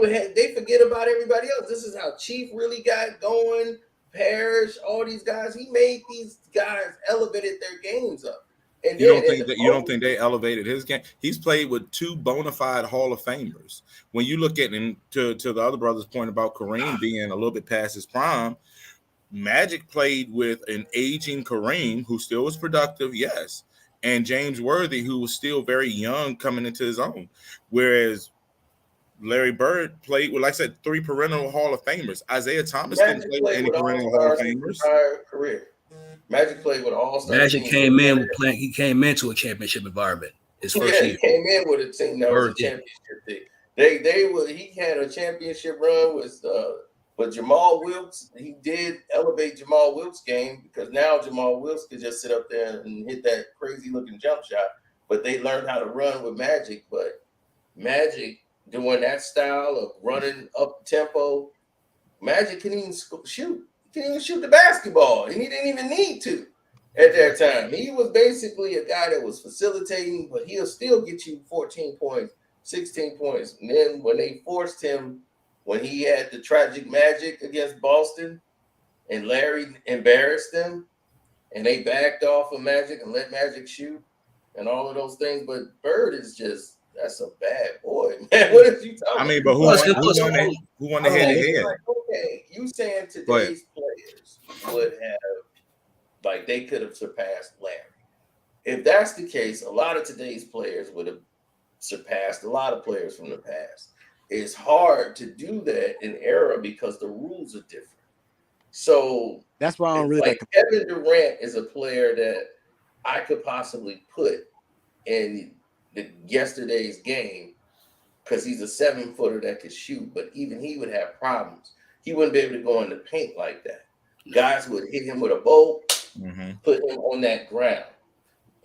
Speaker 1: forget about everybody else. This is how Chief really got going. Parrish, all these guys. He made these guys elevated their games up. And
Speaker 4: you don't think they elevated his game? He's played with 2 bona fide Hall of Famers. When you look at him, to the other brother's point about Kareem being a little bit past his prime, Magic played with an aging Kareem who still was productive, yes, and James Worthy who was still very young coming into his own. Whereas Larry Bird played with, like I said, 3 perennial Hall of Famers. Isaiah Thomas didn't play with any perennial Hall of Famers.
Speaker 1: Career. Magic played with all-star.
Speaker 2: Magic came into a championship environment. His first year.
Speaker 1: He came in with a team that was a championship team. He had a championship run with Jamal Wilkes. He did elevate Jamal Wilkes' game because now Jamal Wilkes could just sit up there and hit that crazy-looking jump shot. But they learned how to run with Magic. But Magic doing that style of running up tempo, Magic couldn't even shoot. He couldn't even shoot the basketball, and he didn't even need to at that time. He was basically a guy that was facilitating, but he'll still get you 14 points, 16 points. And then when they forced him, when he had the tragic magic against Boston, and Larry embarrassed them, and they backed off of Magic and let Magic shoot, and all of those things. But Bird is just, that's a bad boy, man. What is you talking about?
Speaker 4: I mean, but who won the head-to-head?
Speaker 1: Like, okay, you saying today's players would have, like, they could have surpassed Larry. If that's the case, a lot of today's players would have surpassed a lot of players from the past. It's hard to do that in era because the rules are different. So
Speaker 3: that's why I don't really
Speaker 1: like Kevin Durant is a player that I could possibly put in yesterday's game because he's a 7-footer that could shoot, but even he would have problems. He wouldn't be able to go in the paint like that. Guys would hit him with a bolt, put him on that ground.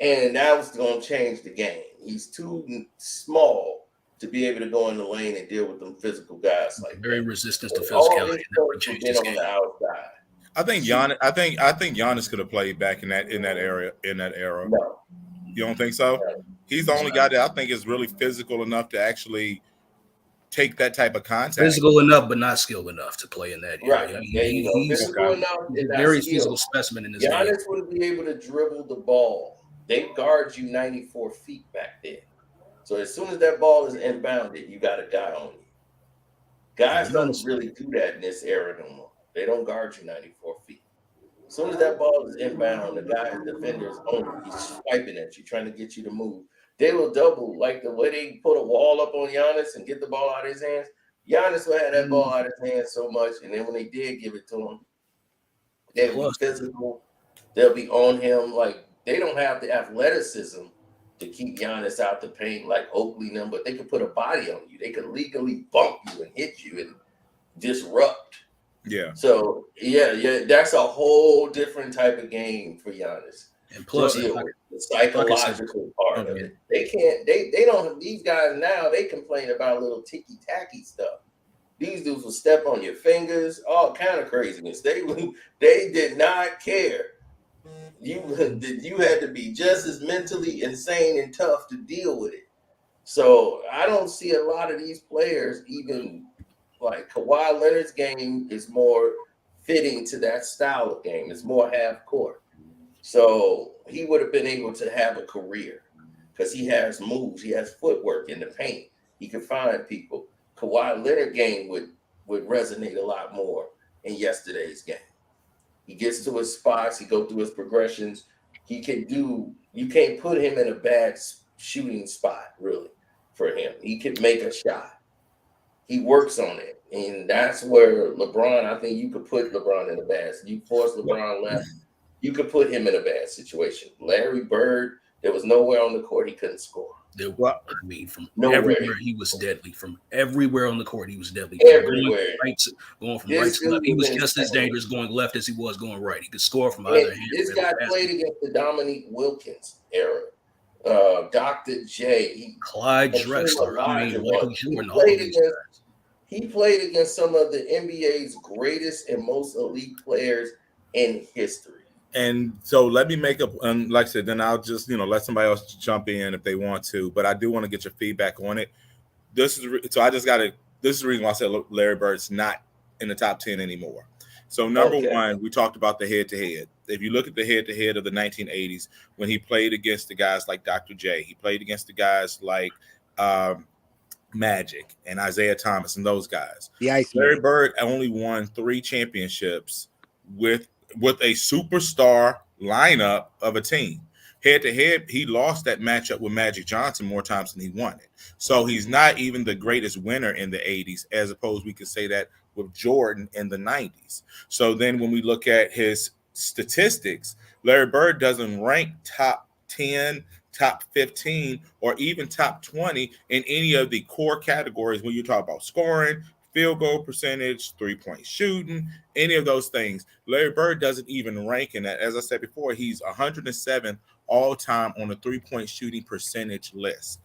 Speaker 1: And that was going to change the game. He's too small to be able to go in the lane and deal with them physical guys like
Speaker 2: Very
Speaker 1: that.
Speaker 2: resistant to
Speaker 1: All
Speaker 2: physicality.
Speaker 1: his folks have been on the outside.
Speaker 4: I think Giannis could have played back in that era.
Speaker 1: No.
Speaker 4: You don't think so?
Speaker 1: No.
Speaker 4: He's the only guy that I think is really physical enough to actually take that type of contact.
Speaker 2: Physical enough, but not skilled enough to play in that area.
Speaker 1: Right. Physical enough.
Speaker 2: He's a very physical specimen in his game.
Speaker 1: Giannis would be able to dribble the ball. They guard you 94 feet back there. So as soon as that ball is inbounded, you got a guy on you. Guys don't really do that in this era no more. They don't guard you 94 feet. As soon as that ball is inbound, the guy, the defender is on you. He's swiping at you, trying to get you to move. They will double, like the way they put a wall up on Giannis and get the ball out of his hands. Giannis will have that ball out of his hands so much, and then when they did give it to him, they'll be physical. They'll be on him. Like, they don't have the athleticism to keep Giannis out the paint like Oakley and them, but they could put a body on you. They could legally bump you and hit you and disrupt.
Speaker 4: Yeah.
Speaker 1: So yeah, that's a whole different type of game for Giannis.
Speaker 2: And plus,
Speaker 1: the psychological part of it. They don't. These guys now, they complain about little ticky tacky stuff. These dudes will step on your fingers, all kind of craziness. They did not care. You had to be just as mentally insane and tough to deal with it. So I don't see a lot of these players even. Like Kawhi Leonard's game is more fitting to that style of game. It's more half court. So he would have been able to have a career because he has moves. He has footwork in the paint. He can find people. Kawhi Leonard game would resonate a lot more in yesterday's game. He gets to his spots. He goes through his progressions. You can't put him in a bad shooting spot, really, for him. He can make a shot. He works on it, and that's where LeBron. I think you could put LeBron in a bad. You force LeBron left, you could put him in a bad situation. Larry Bird, there was nowhere on the court he couldn't score.
Speaker 2: From everywhere he was deadly. From everywhere on the court he was deadly.
Speaker 1: Everywhere,
Speaker 2: going from right to left. He was just as dangerous going left as he was going right. He could score from either hand.
Speaker 1: This guy played against the Dominique Wilkins era. Dr. J,
Speaker 2: Clyde Drexler, Michael Jordan.
Speaker 1: He played against some of the NBA's greatest and most elite players in history.
Speaker 4: And so let me make up, like I said, then I'll just, let somebody else jump in if they want to, but I do want to get your feedback on it. This is the reason why I said Larry Bird's not in the top 10 anymore. So number one, we talked about the head-to-head. If you look at the head-to-head of the 1980s, when he played against the guys like Dr. J, he played against the guys like Magic and Isaiah Thomas and those guys. Larry Bird only won 3 championships with a superstar lineup of a team. Head-to-head, he lost that matchup with Magic Johnson more times than he won it. So he's not even the greatest winner in the 80s, as opposed we could say that with Jordan in the 90s. So then when we look at his statistics, Larry Bird doesn't rank top 10, top 15, or even top 20 in any of the core categories when you talk about scoring, field goal percentage, three-point shooting, any of those things. Larry Bird doesn't even rank in that. As I said before, he's 107 all-time on the three-point shooting percentage list.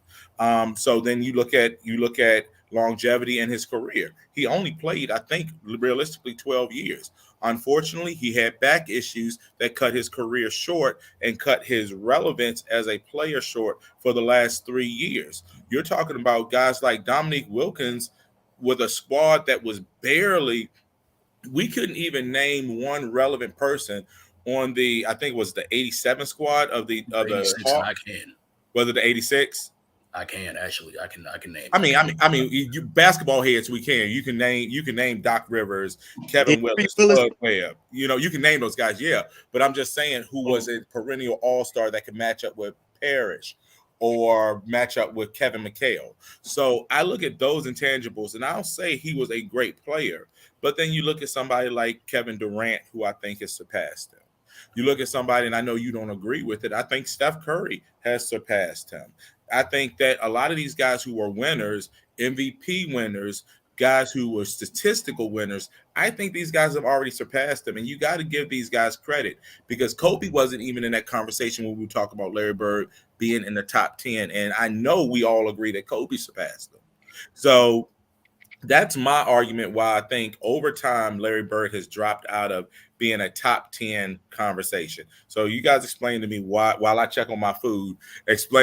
Speaker 4: So then you look at longevity in his career. He only played, I think, realistically 12 years. Unfortunately, he had back issues that cut his career short and cut his relevance as a player short for the last 3 years. You're talking about guys like Dominique Wilkins with a squad that was we couldn't even name one relevant person on I think it was the 87 squad of the Hawks.
Speaker 2: I can.
Speaker 4: Was it the 86?
Speaker 2: I can actually. I can name.
Speaker 4: I mean, you basketball heads. You can name Doc Rivers, Kevin Willis, Bud Webb. You can name those guys. Yeah, but I'm just saying who was a perennial all-star that could match up with Parrish or match up with Kevin McHale. So I look at those intangibles, and I'll say he was a great player. But then you look at somebody like Kevin Durant, who I think has surpassed him. You look at somebody, and I know you don't agree with it, I think Steph Curry has surpassed him. I think that a lot of these guys who are winners, MVP winners, guys who were statistical winners, I think these guys have already surpassed them. And you got to give these guys credit because Kobe wasn't even in that conversation when we talk about Larry Bird being in the top 10. And I know we all agree that Kobe surpassed them. So that's my argument why I think over time Larry Bird has dropped out of being a top 10 conversation. So you guys explain to me why, while I check on my food,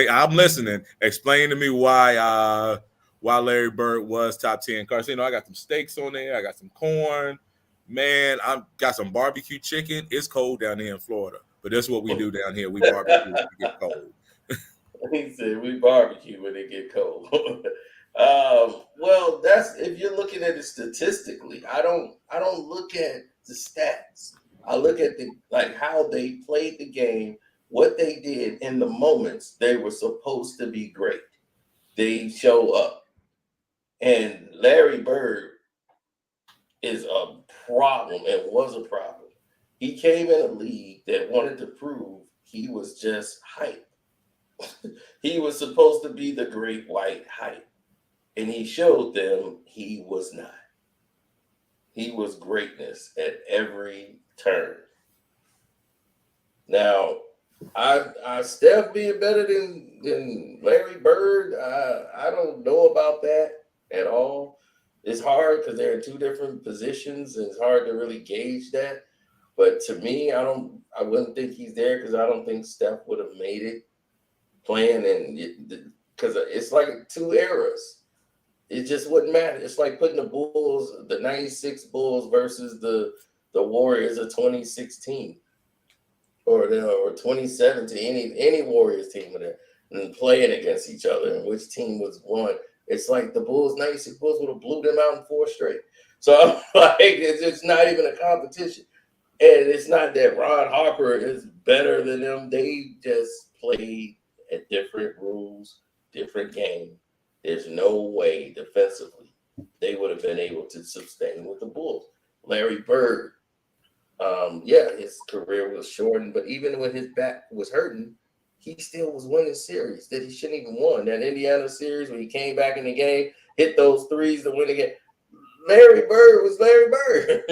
Speaker 4: I'm listening. Explain to me why Larry Bird was top 10. Carson, I got some steaks on there, I got some corn. Man, I've got some barbecue chicken. It's cold down here in Florida, but that's what we do down here. We barbecue when it get cold.
Speaker 1: He said we barbecue when it get cold. Well, that's if you're looking at it statistically. I don't look at the stats. I look at how they played the game, what they did in the moments they were supposed to be great. They show up, and Larry Bird is a problem and was a problem. He came in a league that wanted to prove he was just hype. He was supposed to be the great white hype. And he showed them he was not. He was greatness at every turn. Now, I Steph being better than Larry Bird, I don't know about that at all. It's hard because they're in two different positions, and it's hard to really gauge that. But to me, I wouldn't think he's there because I don't think Steph would have made it playing, and because it's like two eras. It just wouldn't matter. It's like putting the 96 Bulls versus the Warriors of 2016 or 2017, any Warriors team and playing against each other and which team was won. It's like the 96 Bulls would have blew them out in 4 straight. So I'm like, it's not even a competition. And it's not that Ron Harper is better than them. They just played at different rules, different game. There's no way defensively they would have been able to sustain with the Bulls. Larry Bird, his career was shortened, but even when his back was hurting, he still was winning series that he shouldn't even won. That Indiana series when he came back in the game, hit those threes to win the game. Larry Bird was Larry Bird.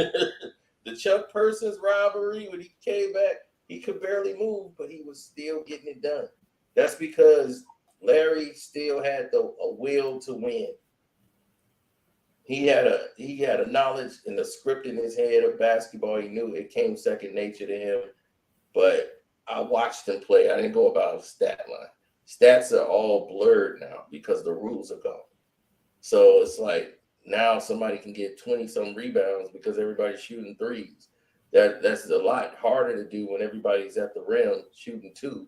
Speaker 1: The Chuck Persons rivalry, when he came back, he could barely move, but he was still getting it done. That's because Larry still had a will to win. He had a knowledge and a script in his head of basketball. He knew it came second nature to him. But I watched him play. I didn't go about a stat line. Stats are all blurred now because the rules are gone. So it's like now somebody can get 20-some rebounds because everybody's shooting threes. That's a lot harder to do when everybody's at the rim shooting 2.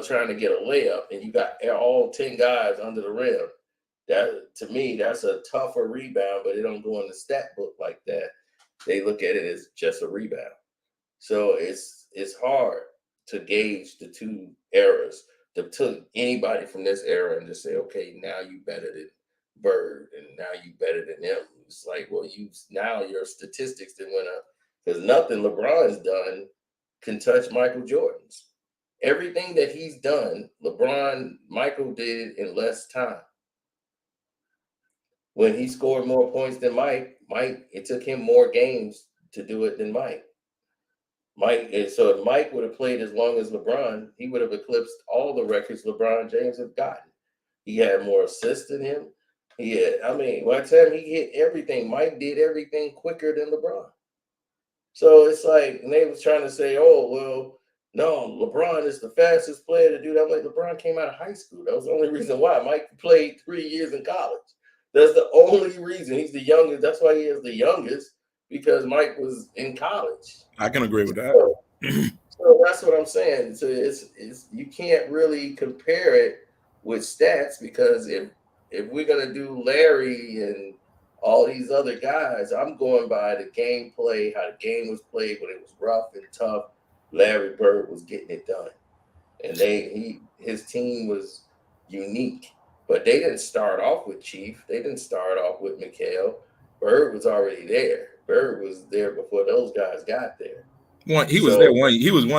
Speaker 1: Trying to get a layup, and you got all 10 guys under the rim. That, to me, that's a tougher rebound, but it don't go in the stat book like that. They look at it as just a rebound. So it's hard to gauge the two eras. To anybody from this era and just say, okay, now you better than Bird, and now you better than him. It's like, well, now your statistics didn't went up because nothing LeBron's done can touch Michael Jordan's. Everything that he's done, Michael did in less time. When he scored more points than Mike, it took him more games to do it than Mike. So if Mike would have played as long as LeBron, he would have eclipsed all the records LeBron James have gotten. He had more assists than him. One time he hit everything. Mike did everything quicker than LeBron. So it's like, and they was trying to say, oh, well, no, LeBron is the fastest player to do that. I'm like, LeBron came out of high school. That was the only reason why. Mike played 3 years in college. That's the only reason. He's the youngest. That's why he is the youngest, because Mike was in college.
Speaker 4: I can agree with that.
Speaker 1: So that's what I'm saying. So it's you can't really compare it with stats, because if we're gonna do Larry and all these other guys, I'm going by the gameplay, how the game was played when it was rough and tough. Larry Bird was getting it done, and his team was unique. But they didn't start off with Chief. They didn't start off with Mikhail. Bird was already there. Bird was there before those guys got there.
Speaker 4: He was there 1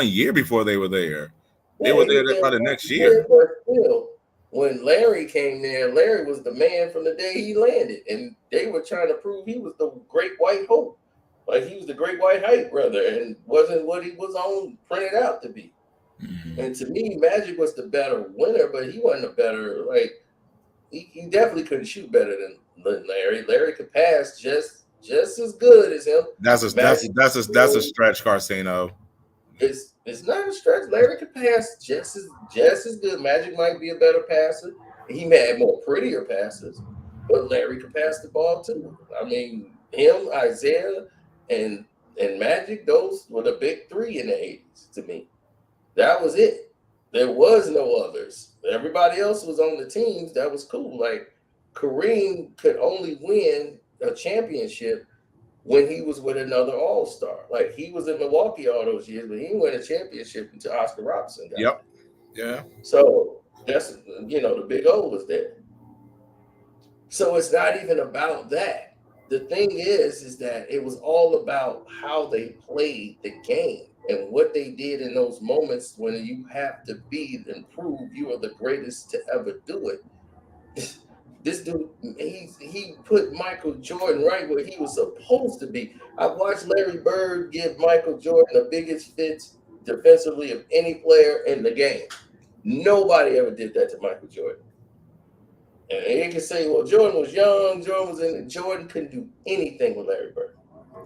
Speaker 4: year before they were there. They were there by the next year.
Speaker 1: But still, when Larry came there, Larry was the man from the day he landed, and they were trying to prove he was the great white hope. Like he was the great white hype brother, and wasn't what he was on printed out to be. Mm-hmm. And to me, Magic was the better winner, but he wasn't a better, like, he definitely couldn't shoot better than Larry. Larry could pass just as good as him.
Speaker 4: That's a stretch, Carcino.
Speaker 1: It's not a stretch. Larry could pass just as good. Magic might be a better passer. He may have more prettier passes, but Larry could pass the ball too. I mean, him, Isaiah, and Magic, those were the big three in the 80s to me. That was it. There was no others. Everybody else was on the teams. That was cool. Like Kareem could only win a championship when he was with another all-star. Like he was in Milwaukee all those years, but he didn't win a championship until Oscar Robertson got
Speaker 4: Yep.
Speaker 1: there.
Speaker 4: Yeah.
Speaker 1: So that's, the big O was there. So it's not even about that. The thing is that it was all about how they played the game and what they did in those moments when you have to be and prove you are the greatest to ever do it. This dude, he put Michael Jordan right where he was supposed to be. I watched Larry Bird give Michael Jordan the biggest fits defensively of any player in the game. Nobody ever did that to Michael Jordan. And you can say, well, Jordan was young, Jordan couldn't do anything with Larry Bird.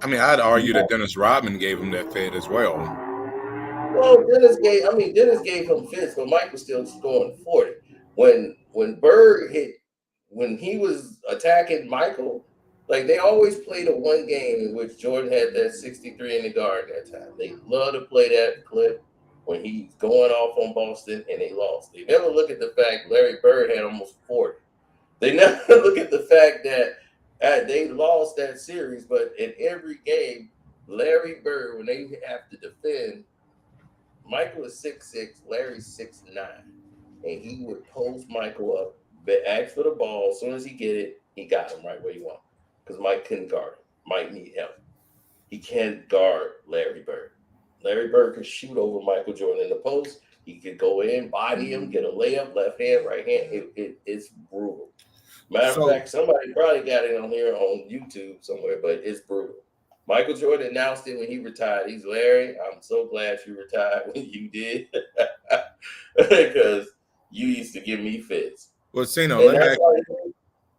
Speaker 4: I mean, I'd argue that Dennis Rodman gave him that fit as well.
Speaker 1: Well, Dennis gave him fits, but Mike was still scoring 40. When Bird hit, when he was attacking Michael, like they always played a one game in which Jordan had that 63 in the guard that time. They love to play that clip when he's going off on Boston and they lost. They never look at the fact Larry Bird had almost 40. They never look at the fact that they lost that series, but in every game, Larry Bird, when they have to defend, Michael is 6'6", Larry's 6'9", and he would post Michael up, ask for the ball. As soon as he get it, he got him right where he want, because Mike couldn't guard him. Mike need help. He can't guard Larry Bird. Larry Bird could shoot over Michael Jordan in the post. He could go in, body him, get a layup, left hand, right hand. It's brutal. Matter of fact, somebody probably got it on here on YouTube somewhere, but it's brutal. Michael Jordan announced it when he retired. He's Larry, I'm so glad you retired when you did, because you used to give me fits.
Speaker 4: Well, Sino,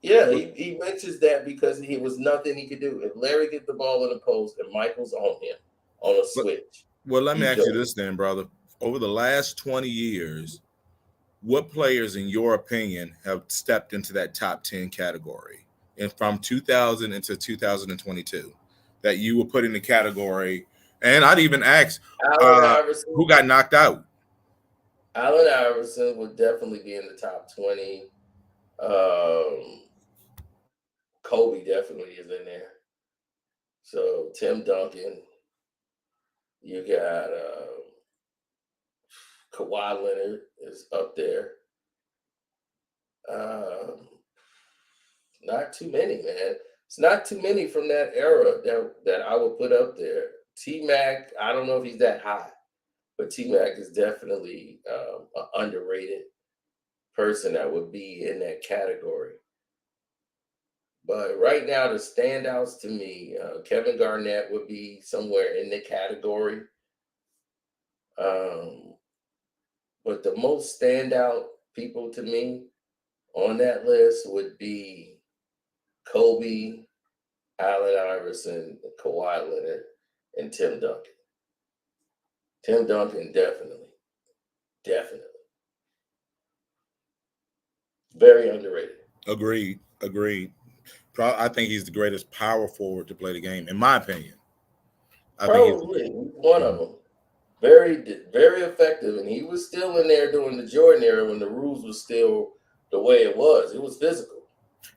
Speaker 1: he mentions that because he was nothing he could do. If Larry get the ball in the post and Michael's on him on a switch.
Speaker 4: Well, let me ask you this then, brother. Over the last 20 years, what players, in your opinion, have stepped into that top 10 category, and from 2000 into 2022, that you would put in the category? And I'd even ask who got knocked out.
Speaker 1: Allen Iverson would definitely be in the top 20. Kobe definitely is in there. So Tim Duncan. You got Kawhi Leonard is up there. Not too many, man. It's not too many from that era that I would put up there. T-Mac, I don't know if he's that high, but T-Mac is definitely an underrated person that would be in that category. But right now, the standouts to me, Kevin Garnett would be somewhere in the category. But the most standout people to me on that list would be Kobe, Allen Iverson, Kawhi Leonard, and Tim Duncan. Tim Duncan, definitely. Very underrated.
Speaker 4: Agreed. I think he's the greatest power forward to play the game, in my opinion.
Speaker 1: Probably one of them. Very, very effective, and he was still in there during the Jordan era when the rules was still the way it was. It was physical.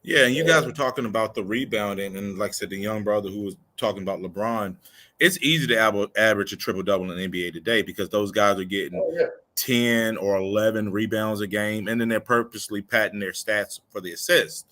Speaker 4: Yeah, and you guys were talking about the rebounding, and like I said, the young brother who was talking about LeBron. It's easy to average a triple-double in the NBA today because those guys are getting 10 or 11 rebounds a game, and then they're purposely padding their stats for the assists.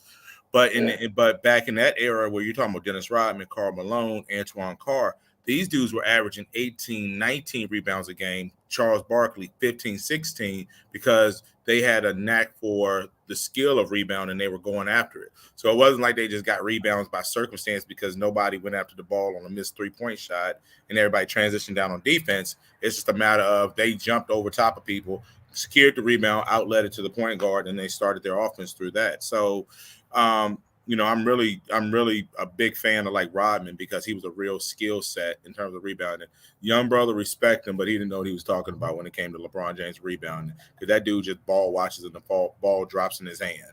Speaker 4: But but back in that era where you're talking about Dennis Rodman, Karl Malone, Antoine Carr, these dudes were averaging 18, 19 rebounds a game. Charles Barkley, 15, 16, because they had a knack for the skill of rebound and they were going after it. So it wasn't like they just got rebounds by circumstance because nobody went after the ball on a missed three-point shot and everybody transitioned down on defense. It's just a matter of they jumped over top of people, secured the rebound, outlet it to the point guard, and they started their offense through that. So, I'm really a big fan of like Rodman because he was a real skill set in terms of rebounding. Young brother, respect him, but he didn't know what he was talking about when it came to LeBron James rebounding because that dude just ball watches and the ball drops in his hand.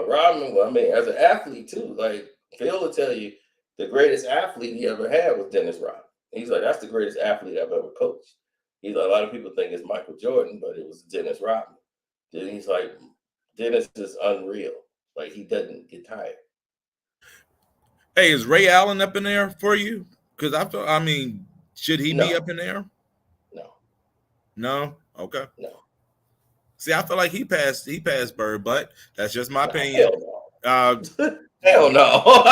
Speaker 1: Rodman. I mean, as an athlete too, like Phil will tell you, the greatest athlete he ever had was Dennis Rodman. He's like, that's the greatest athlete I've ever coached. He's like, a lot of people think it's Michael Jordan, but it was Dennis Rodman. Then he's like, Dennis is unreal. Like he doesn't get tired.
Speaker 4: Hey, is Ray Allen up in there for you? Because should he be up in there?
Speaker 1: No.
Speaker 4: No? Okay.
Speaker 1: No.
Speaker 4: See, I feel like he passed Bird, but that's just my opinion.
Speaker 1: Hell no. Hell no.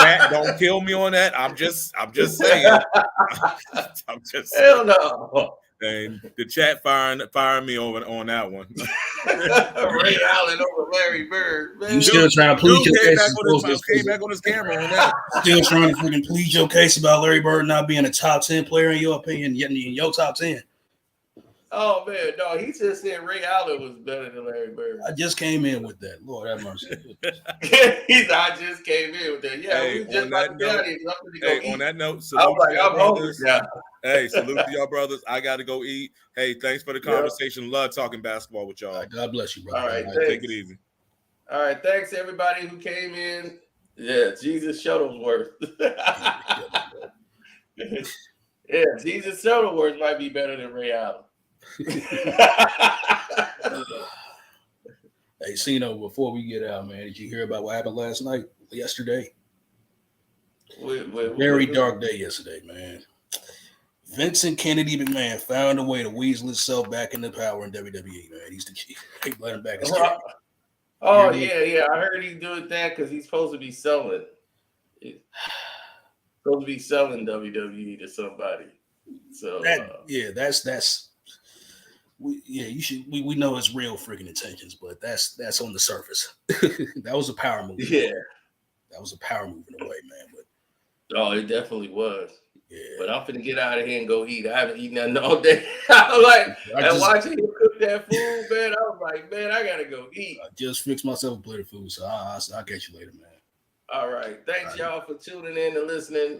Speaker 4: Matt, don't kill me on that. I'm just saying. I'm just saying.
Speaker 1: Hell no.
Speaker 4: And the chat firing me on that one.
Speaker 1: Ray Allen over Larry Bird, man.
Speaker 2: You still trying to plead your case?
Speaker 4: Came back on his camera on that.
Speaker 2: Still trying to freaking plead your case about Larry Bird not being a top 10 player in your opinion, yet in your top 10.
Speaker 1: Oh man, no, he just said Ray Allen was better than Larry Bird.
Speaker 2: I just came in with that. Lord have mercy.
Speaker 1: I just came in with that. Yeah,
Speaker 4: hey,
Speaker 1: we just about to
Speaker 4: on that note,
Speaker 1: I was like, I'm hungry. Yeah.
Speaker 4: Hey, salute to y'all brothers. I got to go eat. Hey, thanks for the conversation. Love talking basketball with y'all.
Speaker 2: God bless you, brother.
Speaker 1: All right,
Speaker 4: take it easy.
Speaker 1: All right, thanks everybody who came in. Yeah, Jesus Shuttlesworth. Yeah, Jesus Shuttlesworth might be better than Ray Allen.
Speaker 2: Hey, Cino, before we get out, man, did you hear about what happened yesterday? Very dark day yesterday, man. Vincent Kennedy McMahon found a way to weasel himself back into power in WWE, man. He's the chief. He let him back his camera.
Speaker 1: Oh, yeah. I heard he's doing that because he's supposed to be selling. He's supposed to be selling WWE to somebody. So we know his real freaking intentions, but that's on the surface. That was a power move. Yeah.
Speaker 2: That was a power move in a way, man.
Speaker 1: But it definitely was.
Speaker 2: Yeah.
Speaker 1: But I'm finna get out of here and go eat. I haven't eaten nothing all day. Watching him cook that food, man, I was like, man, I gotta go eat.
Speaker 2: I just fixed myself a plate of food, so I'll catch you later, man.
Speaker 1: All right. Thanks, y'all, for tuning in and listening.